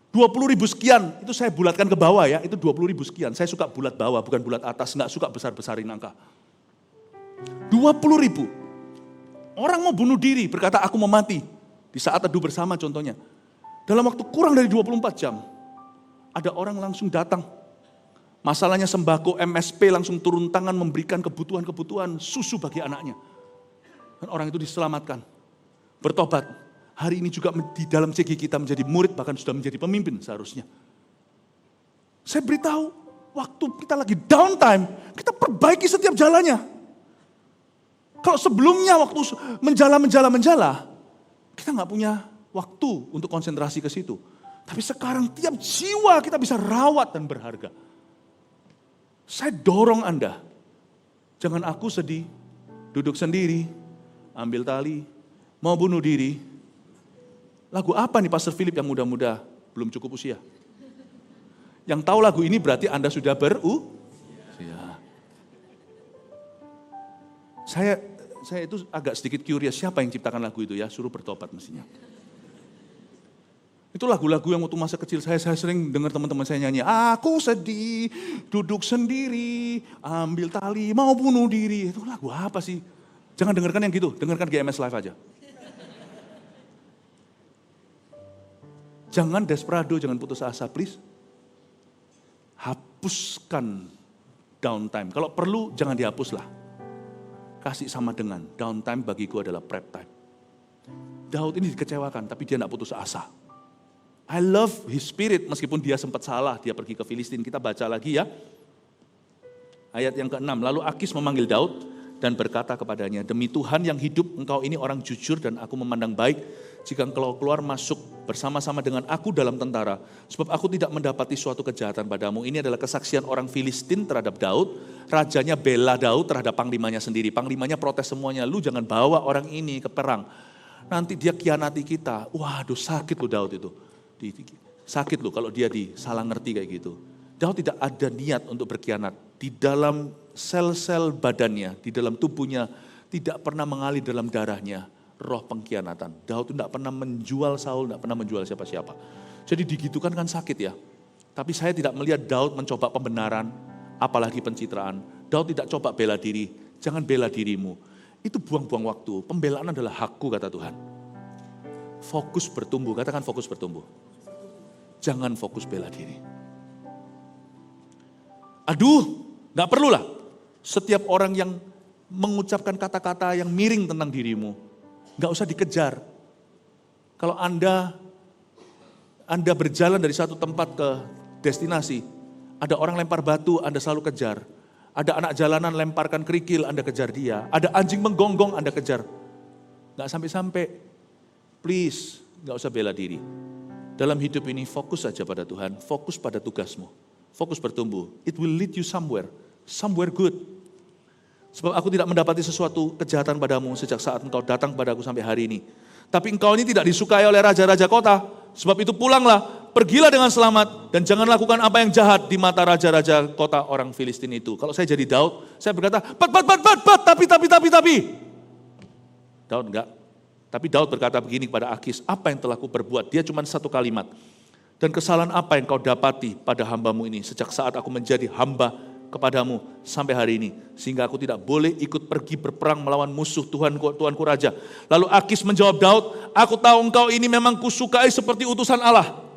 20.000 sekian, itu saya bulatkan ke bawah ya, itu 20.000 sekian. Saya suka bulat bawah, bukan bulat atas, enggak suka besar-besarin angka. 20.000. Orang mau bunuh diri, berkata aku mau mati. Di saat teduh bersama contohnya. Dalam waktu kurang dari 24 jam, ada orang langsung datang. Masalahnya sembako MSP langsung turun tangan memberikan kebutuhan-kebutuhan susu bagi anaknya. Dan orang itu diselamatkan, bertobat. Hari ini juga di dalam CG kita menjadi murid, bahkan sudah menjadi pemimpin seharusnya. Saya beritahu, waktu kita lagi downtime, kita perbaiki setiap jalannya. Kalau sebelumnya waktu menjala, kita nggak punya waktu untuk konsentrasi ke situ. Tapi sekarang tiap jiwa kita bisa rawat dan berharga. Saya dorong Anda, jangan aku sedih, duduk sendiri, ambil tali, mau bunuh diri. Lagu apa nih Pastor Philip yang muda-muda, belum cukup usia? Yang tahu lagu ini berarti Anda sudah berusia. Saya itu agak sedikit curious, siapa yang ciptakan lagu itu ya, suruh bertobat mestinya. Itu lagu-lagu yang waktu masa kecil saya sering dengar teman-teman saya nyanyi, aku sedih, duduk sendiri, ambil tali, mau bunuh diri. Itu lagu apa sih? Jangan dengarkan yang gitu, dengarkan GMS Live aja. Jangan desperado, jangan putus asa, please. Hapuskan downtime. Kalau perlu, jangan dihapus lah. kasih sama dengan downtime bagiku adalah prep time. Daud ini dikecewakan, tapi dia tidak putus asa. I love his spirit, meskipun dia sempat salah, dia pergi ke Filistin. Kita baca lagi ya. Ayat yang ke-6, lalu Akis memanggil Daud dan berkata kepadanya, demi Tuhan yang hidup, engkau ini orang jujur dan aku memandang baik jika engkau keluar masuk bersama-sama dengan aku dalam tentara. Sebab aku tidak mendapati suatu kejahatan padamu. Ini adalah kesaksian orang Filistin terhadap Daud. Rajanya bela Daud terhadap panglimanya sendiri. Panglimanya protes semuanya, lu jangan bawa orang ini ke perang. Nanti dia khianati kita. Waduh, sakit lu Daud itu. Sakit lu kalau dia salah ngerti kayak gitu. Daud tidak ada niat untuk berkhianat. Di dalam sel-sel badannya, di dalam tubuhnya, tidak pernah mengalir dalam darahnya roh pengkhianatan. Daud tidak pernah menjual Saul, tidak pernah menjual siapa-siapa. Jadi digitukan kan sakit ya. Tapi saya tidak melihat Daud mencoba pembenaran, apalagi pencitraan. Daud tidak coba bela diri, jangan bela dirimu. Itu buang-buang waktu, pembelaan adalah hakku kata Tuhan. Fokus bertumbuh, katakan fokus bertumbuh. Jangan fokus bela diri. Aduh, gak perlulah. Setiap orang yang mengucapkan kata-kata yang miring tentang dirimu, gak usah dikejar. Kalau Anda berjalan dari satu tempat ke destinasi, ada orang lempar batu, Anda selalu kejar. Ada anak jalanan lemparkan kerikil, Anda kejar dia. Ada anjing menggonggong, Anda kejar. Gak sampai-sampai, please, gak usah bela diri. Dalam hidup ini fokus saja pada Tuhan, fokus pada tugasmu. Fokus bertumbuh, it will lead you somewhere good. Sebab aku tidak mendapati sesuatu kejahatan padamu sejak saat engkau datang padaku sampai hari ini. Tapi engkau ini tidak disukai oleh raja-raja kota. Sebab itu pulanglah, pergilah dengan selamat dan jangan lakukan apa yang jahat di mata raja-raja kota orang Filistin itu. Kalau saya jadi Daud, saya berkata, tapi. Daud enggak. Tapi Daud berkata begini kepada Akis, apa yang telah kuperbuat? Dia cuma satu kalimat. Dan kesalahan apa yang kau dapati pada hambamu ini sejak saat aku menjadi hamba kepadamu sampai hari ini. Sehingga aku tidak boleh ikut pergi berperang melawan musuh Tuanku Raja. Lalu Akis menjawab Daud, aku tahu engkau ini memang kusukai seperti utusan Allah.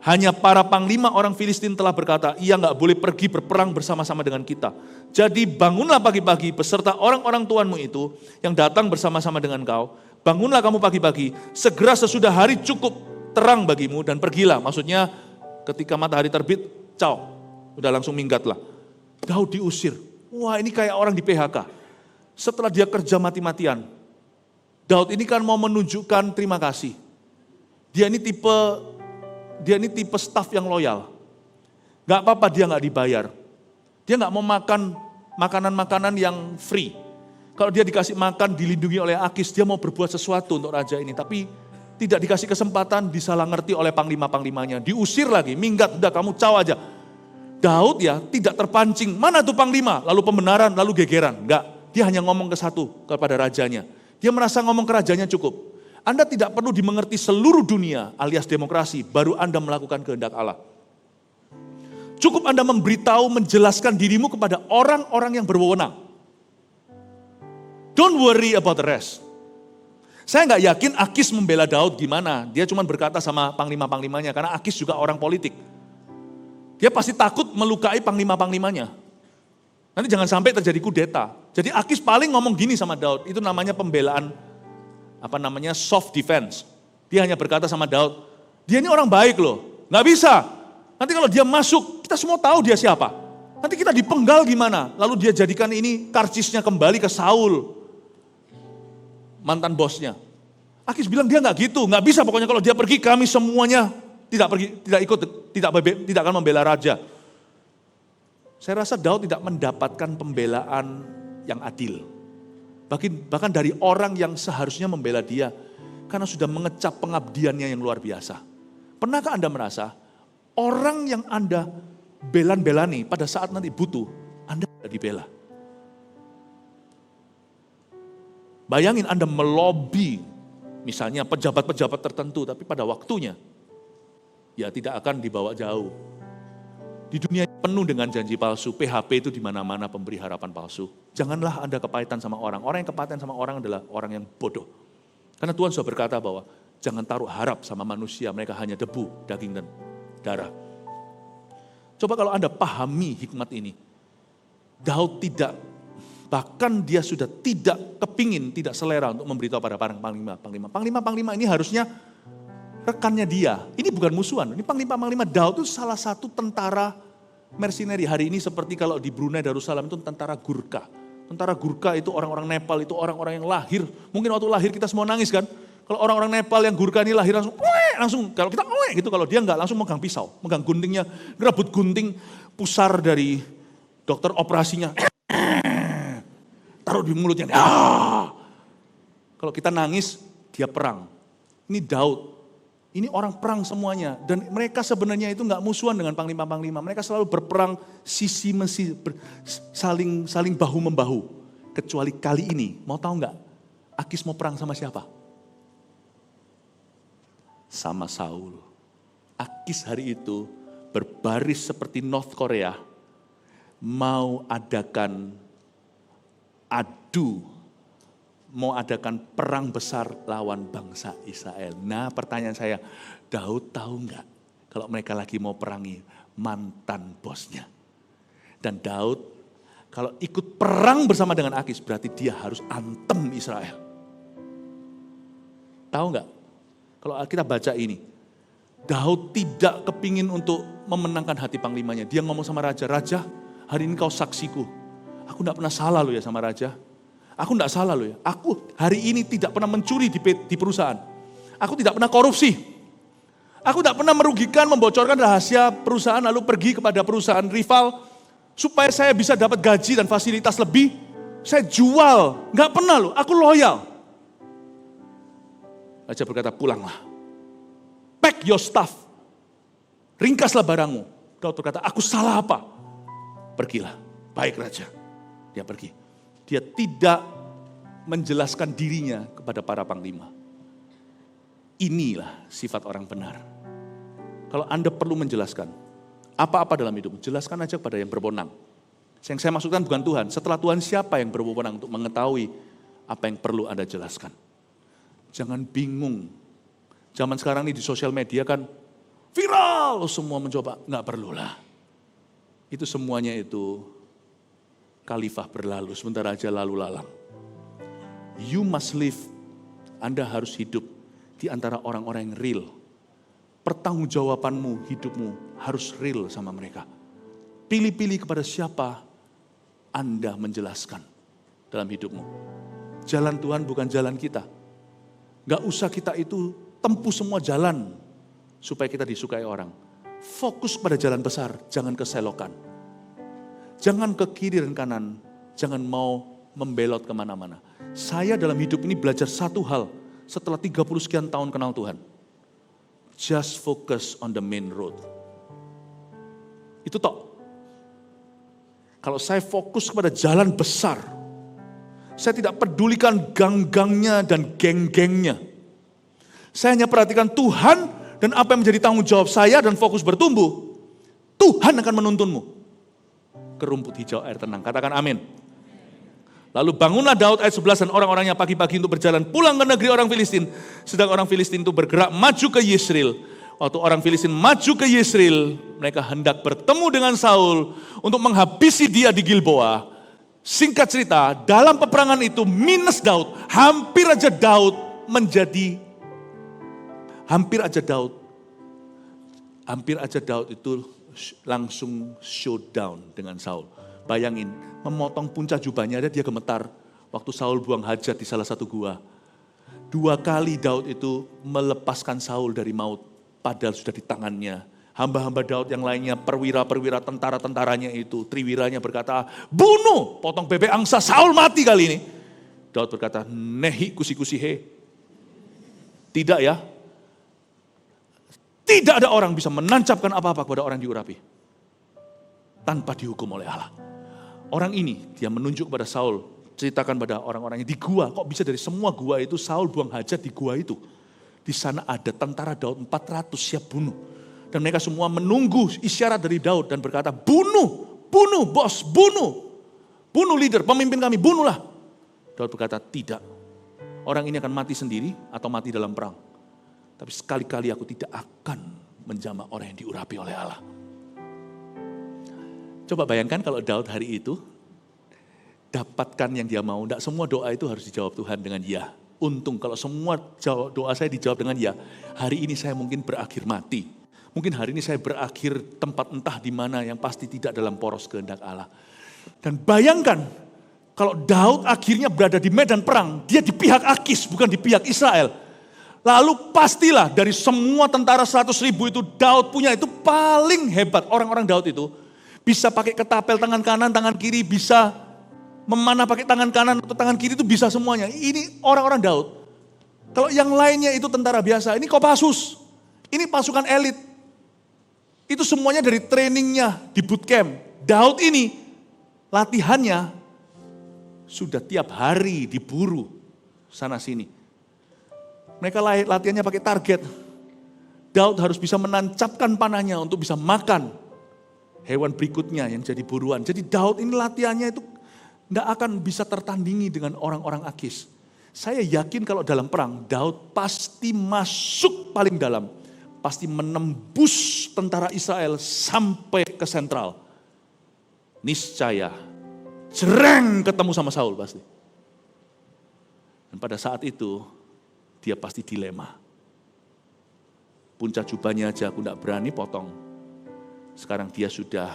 Hanya para panglima orang Filistin telah berkata, ia gak boleh pergi berperang bersama-sama dengan kita. Jadi bangunlah pagi-pagi beserta orang-orang tuanmu itu yang datang bersama-sama dengan kau. Bangunlah kamu pagi-pagi, segera sesudah hari cukup terang bagimu dan pergilah. Maksudnya ketika matahari terbit, udah langsung minggatlah. Daud diusir. Wah, ini kayak orang di PHK. Setelah dia kerja mati-matian. Daud ini kan mau menunjukkan terima kasih. Dia ini tipe staf yang loyal. Gak apa-apa dia gak dibayar. Dia gak mau makan makanan-makanan yang free. Kalau dia dikasih makan, dilindungi oleh Akis, dia mau berbuat sesuatu untuk raja ini. Tapi tidak dikasih kesempatan, disalah ngerti oleh panglima-panglimanya. Diusir lagi, minggat, udah kamu caw aja. Daud ya tidak terpancing, mana tuh panglima? Lalu pembenaran, lalu gegeran. Enggak, dia hanya ngomong kepada rajanya. Dia merasa ngomong ke rajanya cukup. Anda tidak perlu dimengerti seluruh dunia alias demokrasi, baru Anda melakukan kehendak Allah. Cukup Anda memberitahu, menjelaskan dirimu kepada orang-orang yang berwenang. Don't worry about the rest. Saya nggak yakin Akis membela Daud gimana. Dia cuma berkata sama panglima-panglimanya, karena Akis juga orang politik. Dia pasti takut melukai panglima-panglimanya. Nanti jangan sampai terjadi kudeta. Jadi Akis paling ngomong gini sama Daud, itu namanya pembelaan, soft defense. Dia hanya berkata sama Daud, dia ini orang baik loh, nggak bisa. Nanti kalau dia masuk, kita semua tahu dia siapa. Nanti kita dipenggal gimana? Lalu dia jadikan ini karcisnya kembali ke Saul, mantan bosnya. Akis bilang dia nggak gitu, nggak bisa pokoknya kalau dia pergi kami semuanya tidak akan membela raja. Saya rasa Daud tidak mendapatkan pembelaan yang adil. Bahkan dari orang yang seharusnya membela dia karena sudah mengecap pengabdiannya yang luar biasa. Pernahkah Anda merasa orang yang Anda belan-belani pada saat nanti butuh, Anda tidak dibela? Bayangin Anda melobi misalnya pejabat-pejabat tertentu, tapi pada waktunya ya tidak akan dibawa jauh. Di dunia penuh dengan janji palsu, PHP itu di mana-mana pemberi harapan palsu. Janganlah Anda kepahitan sama orang. Orang yang kepahitan sama orang adalah orang yang bodoh. Karena Tuhan sudah berkata bahwa jangan taruh harap sama manusia, mereka hanya debu, daging dan darah. Coba kalau Anda pahami hikmat ini. Daud Bahkan dia sudah tidak kepingin, tidak selera untuk memberitahu pada para panglima. Panglima ini harusnya rekannya dia. Ini bukan musuhan, ini panglima Daud itu salah satu tentara mercenary. Hari ini seperti kalau di Brunei Darussalam itu tentara Gurkha. Tentara Gurkha itu orang-orang Nepal, itu orang-orang yang lahir. Mungkin waktu lahir kita semua nangis kan. Kalau orang-orang Nepal yang Gurkha ini lahir langsung kalau kita gitu, kalau dia enggak langsung megang pisau, megang guntingnya, ngerebut gunting pusar dari dokter operasinya. Taruh di mulutnya. Kalau kita nangis, dia perang. Ini Daud. Ini orang perang semuanya. Dan mereka sebenarnya itu enggak musuhan dengan panglima-panglima. Mereka selalu berperang saling bahu-membahu. Kecuali kali ini, mau tahu enggak? Akis mau perang sama siapa? Sama Saul. Akis hari itu berbaris seperti North Korea. Mau adakan mau adakan perang besar lawan bangsa Israel. Nah, pertanyaan saya, Daud tahu enggak kalau mereka lagi mau perangi mantan bosnya? Dan Daud kalau ikut perang bersama dengan Akis berarti dia harus antem Israel. Tahu enggak? Kalau kita baca ini, Daud tidak kepingin untuk memenangkan hati panglimanya. Dia ngomong sama raja, "Raja, hari ini kau saksiku. Aku enggak pernah salah loh ya sama raja. Aku enggak salah loh ya. Aku hari ini tidak pernah mencuri di perusahaan. Aku tidak pernah korupsi. Aku tidak pernah merugikan, membocorkan rahasia perusahaan lalu pergi kepada perusahaan rival supaya saya bisa dapat gaji dan fasilitas lebih. Saya jual. Enggak pernah loh. Aku loyal." Raja berkata, "Pulanglah. Pack your stuff. Ringkaslah barangmu." Daud berkata, "Aku salah apa?" "Pergilah." "Baik raja." Dia pergi. Dia tidak menjelaskan dirinya kepada para panglima. Inilah sifat orang benar. Kalau Anda perlu menjelaskan apa-apa dalam hidup, jelaskan aja pada yang berwenang. Yang saya maksudkan bukan Tuhan. Setelah Tuhan, siapa yang berwenang untuk mengetahui apa yang perlu Anda jelaskan. Jangan bingung. Zaman sekarang ini di sosial media kan viral, semua mencoba. Nggak perlulah. Itu semuanya itu khalifah berlalu, sebentar aja lalu lalang. You must live, Anda harus hidup di antara orang-orang yang real. Pertanggungjawabanmu, hidupmu harus real sama mereka. Pilih-pilih kepada siapa Anda menjelaskan dalam hidupmu. Jalan Tuhan bukan jalan kita. Gak usah kita itu tempuh semua jalan supaya kita disukai orang. Fokus pada jalan besar, jangan keselokan. Jangan ke kiri dan kanan, jangan mau membelot kemana-mana. Saya dalam hidup ini belajar satu hal setelah 30 sekian tahun kenal Tuhan. Just focus on the main road. Itu toh. Kalau saya fokus kepada jalan besar, saya tidak pedulikan gang-gangnya dan geng-gengnya. Saya hanya perhatikan Tuhan dan apa yang menjadi tanggung jawab saya dan fokus bertumbuh. Tuhan akan menuntunmu ke rumput hijau air tenang. Katakan amin. Lalu bangunlah Daud ayat 11 dan orang-orangnya pagi-pagi untuk berjalan pulang ke negeri orang Filistin. Sedang orang Filistin itu bergerak maju ke Yisril. Waktu orang Filistin maju ke Yisril, mereka hendak bertemu dengan Saul untuk menghabisi dia di Gilboa. Singkat cerita, dalam peperangan itu minus Daud. Hampir aja Daud itu langsung showdown dengan Saul. Bayangin, memotong puncak jubahnya dia gemetar waktu Saul buang hajat di salah satu gua. 2 kali Daud itu melepaskan Saul dari maut, padahal sudah di tangannya. Hamba-hamba Daud yang lainnya, perwira-perwira tentara-tentaranya itu, triwiranya berkata, "Bunuh, potong bebek angsa, Saul mati kali ini." Daud berkata, "Nehi kusi-kusi he." Tidak ya. Tidak ada orang bisa menancapkan apa-apa kepada orang diurapi tanpa dihukum oleh Allah. Orang ini dia menunjuk kepada Saul, ceritakan pada orang-orangnya di gua, kok bisa dari semua gua itu Saul buang hajat di gua itu. Di sana ada tentara Daud 400 siap bunuh. Dan mereka semua menunggu isyarat dari Daud dan berkata, "Bunuh, bunuh bos, bunuh. Bunuh leader, pemimpin kami, bunuhlah." Daud berkata, "Tidak. Orang ini akan mati sendiri atau mati dalam perang. Tapi sekali-kali aku tidak akan menjamah orang yang diurapi oleh Allah." Coba bayangkan kalau Daud hari itu, dapatkan yang dia mau. Tidak semua doa itu harus dijawab Tuhan dengan ya. Untung kalau semua doa saya dijawab dengan ya, hari ini saya mungkin berakhir mati. Mungkin hari ini saya berakhir tempat entah di mana yang pasti tidak dalam poros kehendak Allah. Dan bayangkan kalau Daud akhirnya berada di medan perang, dia di pihak Akis bukan di pihak Israel. Lalu pastilah dari semua tentara 100.000 itu Daud punya itu paling hebat. Orang-orang Daud itu bisa pakai ketapel tangan kanan, tangan kiri, bisa memanah pakai tangan kanan atau tangan kiri itu bisa semuanya. Ini orang-orang Daud. Kalau yang lainnya itu tentara biasa, ini Kopassus. Ini pasukan elit. Itu semuanya dari trainingnya di bootcamp. Daud ini latihannya sudah tiap hari diburu sana sini. Mereka latihannya pakai target. Daud harus bisa menancapkan panahnya untuk bisa makan hewan berikutnya yang jadi buruan. Jadi Daud ini latihannya itu tidak akan bisa tertandingi dengan orang-orang Akis. Saya yakin kalau dalam perang, Daud pasti masuk paling dalam. Pasti menembus tentara Israel sampai ke sentral. Niscaya, jereng ketemu sama Saul pasti. Dan pada saat itu, dia pasti dilema. Puncak jubahnya aja aku tidak berani potong. Sekarang dia sudah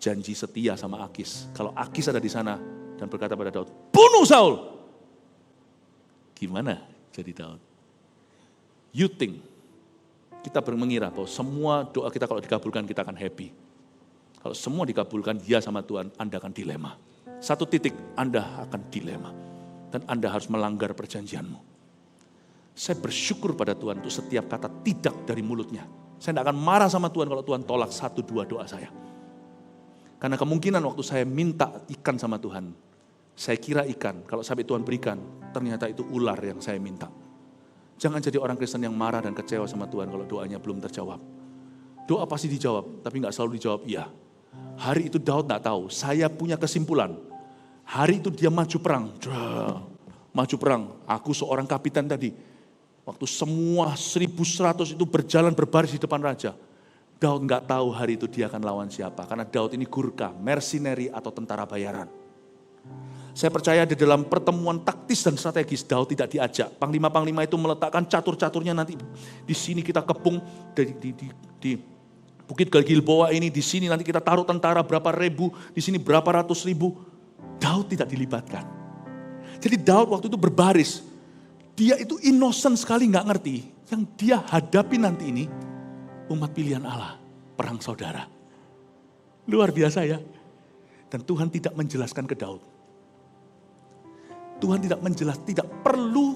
janji setia sama Akis. Kalau Akis ada di sana dan berkata pada Daud, bunuh Saul. Gimana jadi Daud? You think, kita mengira bahwa semua doa kita kalau dikabulkan kita akan happy. Kalau semua dikabulkan ya sama Tuhan, Anda akan dilema. Satu titik Anda akan dilema. Dan Anda harus melanggar perjanjianmu. Saya bersyukur pada Tuhan untuk setiap kata tidak dari mulutnya. Saya tidak akan marah sama Tuhan kalau Tuhan tolak 1-2 doa saya. Karena kemungkinan waktu saya minta ikan sama Tuhan, saya kira ikan, kalau sampai Tuhan berikan, ternyata itu ular yang saya minta. Jangan jadi orang Kristen yang marah dan kecewa sama Tuhan kalau doanya belum terjawab. Doa pasti dijawab, tapi nggak selalu dijawab iya. Hari itu Daud nggak tahu, saya punya kesimpulan. Hari itu dia maju perang. Maju perang, aku seorang kapitan tadi. Waktu semua 1.100 itu berjalan berbaris di depan raja. Daud nggak tahu hari itu dia akan lawan siapa. Karena Daud ini gurkha, mercenary atau tentara bayaran. Saya percaya di dalam pertemuan taktis dan strategis Daud tidak diajak. Panglima-panglima itu meletakkan catur-caturnya nanti di sini kita kepung di Bukit Gilboa ini, di sini nanti kita taruh tentara berapa ribu, di sini berapa ratus ribu. Daud tidak dilibatkan. Jadi Daud waktu itu berbaris. Dia itu innocent sekali nggak ngerti. Yang dia hadapi nanti ini umat pilihan Allah, perang saudara. Luar biasa ya. Dan Tuhan tidak menjelaskan ke Daud. Tuhan tidak tidak perlu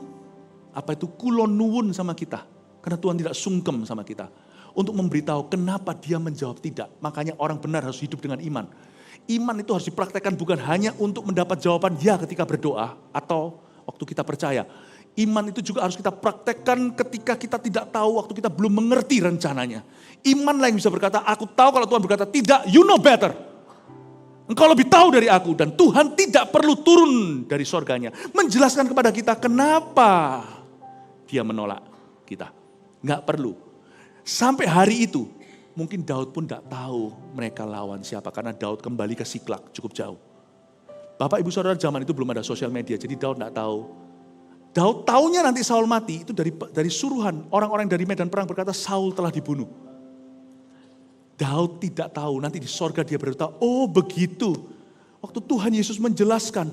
kulon nuwun sama kita. Karena Tuhan tidak sungkem sama kita. Untuk memberitahu kenapa dia menjawab tidak. Makanya orang benar harus hidup dengan iman. Iman itu harus dipraktekkan bukan hanya untuk mendapat jawaban ya ketika berdoa atau waktu kita percaya. Iman itu juga harus kita praktekkan ketika kita tidak tahu, waktu kita belum mengerti rencananya. Iman lah yang bisa berkata, aku tahu kalau Tuhan berkata tidak, you know better. Engkau lebih tahu dari aku dan Tuhan tidak perlu turun dari sorganya. Menjelaskan kepada kita kenapa dia menolak kita. Nggak perlu. Sampai hari itu, mungkin Daud pun tidak tahu mereka lawan siapa. Karena Daud kembali ke Siklak cukup jauh. Bapak ibu saudara zaman itu belum ada sosial media, jadi Daud tidak tahu. Daud taunya nanti Saul mati, itu dari suruhan. Orang-orang dari medan perang berkata Saul telah dibunuh. Daud tidak tahu, nanti di sorga dia berkata, oh begitu. Waktu Tuhan Yesus menjelaskan,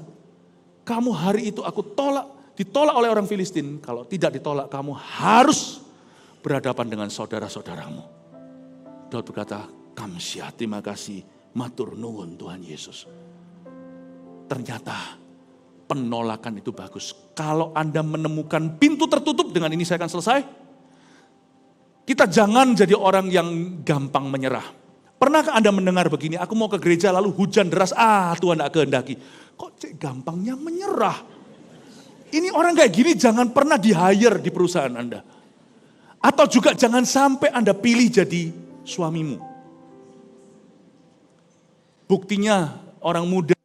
kamu hari itu aku ditolak oleh orang Filistin. Kalau tidak ditolak, kamu harus berhadapan dengan saudara-saudaramu. Daud berkata, kamsyah, terima kasih, matur nuwun Tuhan Yesus. Ternyata penolakan itu bagus. Kalau Anda menemukan pintu tertutup, dengan ini saya akan selesai. Kita jangan jadi orang yang gampang menyerah. Pernahkah Anda mendengar begini, aku mau ke gereja lalu hujan deras, Tuhan tidak kehendaki. Kok gampangnya menyerah? Ini orang kayak gini jangan pernah di-hire di perusahaan Anda. Atau juga jangan sampai Anda pilih jadi suamimu. Buktinya orang muda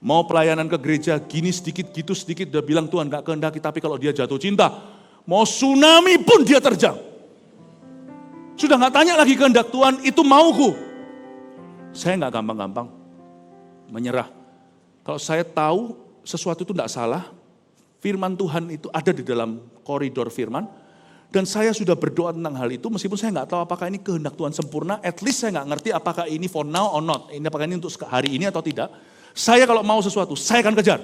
mau pelayanan ke gereja, gini sedikit, gitu sedikit, udah bilang Tuhan gak kehendaki, tapi kalau dia jatuh cinta, mau tsunami pun dia terjang. Sudah gak tanya lagi kehendak Tuhan, itu mauku. Saya gak gampang-gampang menyerah. Kalau saya tahu sesuatu itu tidak salah, firman Tuhan itu ada di dalam koridor firman, dan saya sudah berdoa tentang hal itu, meskipun saya nggak tahu apakah ini kehendak Tuhan sempurna, at least saya nggak ngerti apakah ini for now or not, apakah ini untuk hari ini atau tidak. Saya kalau mau sesuatu, saya akan kejar.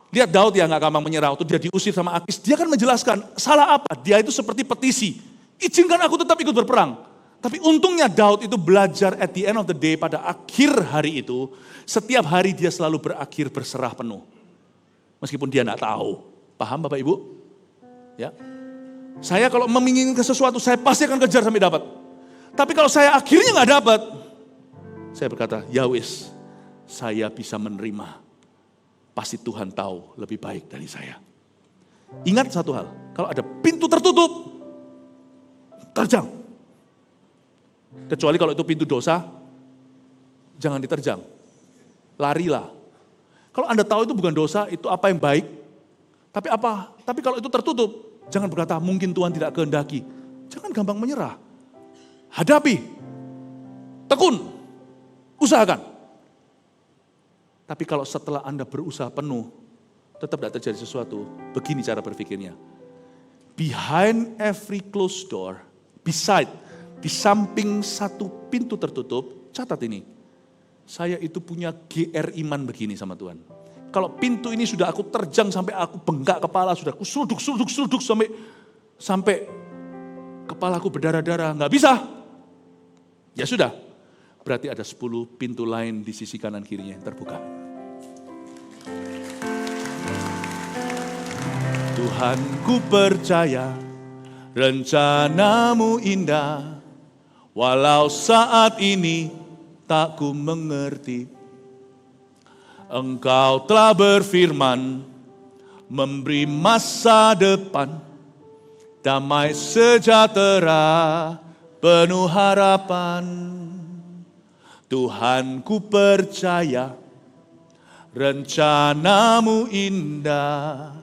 Lihat Daud yang nggak gampang menyerah, waktu dia diusir sama Akis, dia kan menjelaskan, salah apa? Dia itu seperti petisi, izinkan aku tetap ikut berperang. Tapi untungnya Daud itu belajar at the end of the day, pada akhir hari itu, setiap hari dia selalu berakhir berserah penuh. Meskipun dia nggak tahu. Paham Bapak Ibu? Ya. Saya kalau menginginkan sesuatu, saya pasti akan kejar sampai dapat. Tapi kalau saya akhirnya nggak dapat, saya berkata, ya wis, saya bisa menerima. Pasti Tuhan tahu lebih baik dari saya. Ingat satu hal, kalau ada pintu tertutup, terjang. Kecuali kalau itu pintu dosa, jangan diterjang. Larilah. Kalau Anda tahu itu bukan dosa, itu apa yang baik. Tapi apa? Tapi kalau itu tertutup, jangan berkata mungkin Tuhan tidak kehendaki. Jangan gampang menyerah. Hadapi. Tekun. Usahakan. Tapi kalau setelah Anda berusaha penuh, tetap tidak terjadi sesuatu, begini cara berpikirnya. Behind every closed door, di samping satu pintu tertutup, catat ini. Saya itu punya GR iman begini sama Tuhan. Kalau pintu ini sudah aku terjang sampai aku bengkak kepala, sudah aku seruduk sampai kepalaku berdarah-darah, nggak bisa. Ya sudah, berarti ada 10 pintu lain di sisi kanan kirinya yang terbuka. Tuhan, ku percaya rencanamu indah, walau saat ini tak ku mengerti. Engkau telah berfirman, memberi masa depan, damai sejahtera, penuh harapan. Tuhan, ku percaya rencanamu indah,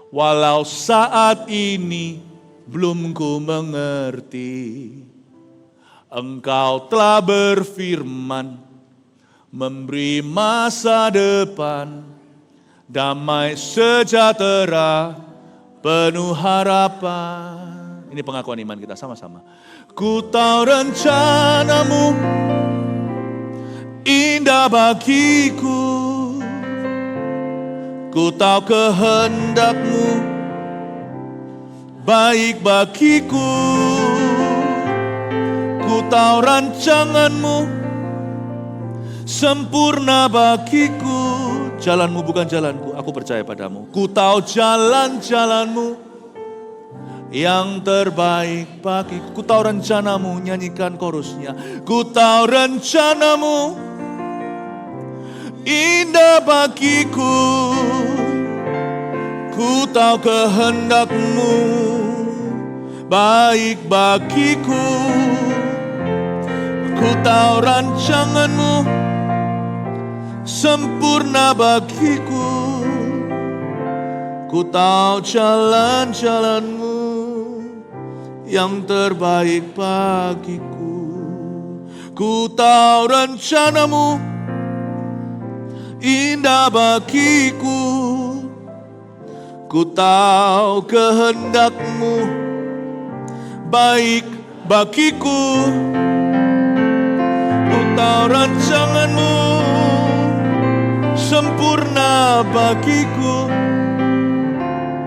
walau saat ini belum ku mengerti. Engkau telah berfirman, memberi masa depan, damai sejahtera, penuh harapan. Ini pengakuan iman kita sama-sama. Ku tahu rencanamu indah bagiku, ku tahu kehendakmu baik bagiku, ku tahu rancanganmu sempurna bagiku. Jalanmu bukan jalanku, aku percaya padamu. Ku tahu jalan-jalanmu yang terbaik bagiku. Ku tahu rencanamu, nyanyikan chorusnya. Ku tahu rencanamu indah bagiku, ku tahu kehendakmu baik bagiku, ku tahu rancanganmu sempurna bagiku, ku tahu jalan-jalanmu yang terbaik bagiku. Ku tahu rencanamu indah bagiku, ku tahu kehendakmu baik bagiku, ku tahu rancanganmu sempurna bagiku,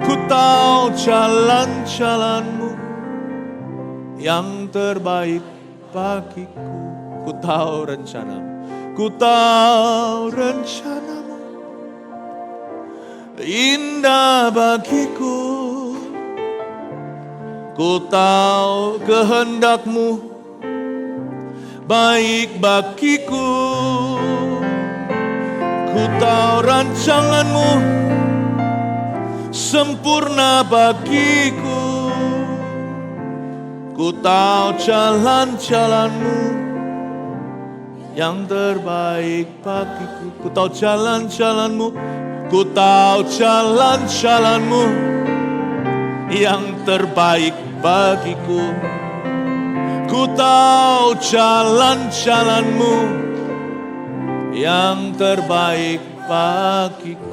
ku tahu jalan-jalanmu yang terbaik bagiku. Ku tahu rencanamu, ku tahu rencanamu indah bagiku, ku tahu kehendakmu baik bagiku, ku tahu rancanganmu sempurna bagiku, ku tahu jalan-jalanmu yang terbaik bagiku. Ku tahu jalan-jalanmu, ku tahu jalan-jalanmu yang terbaik bagiku, ku tahu jalan-jalanmu yang terbaik bagiku.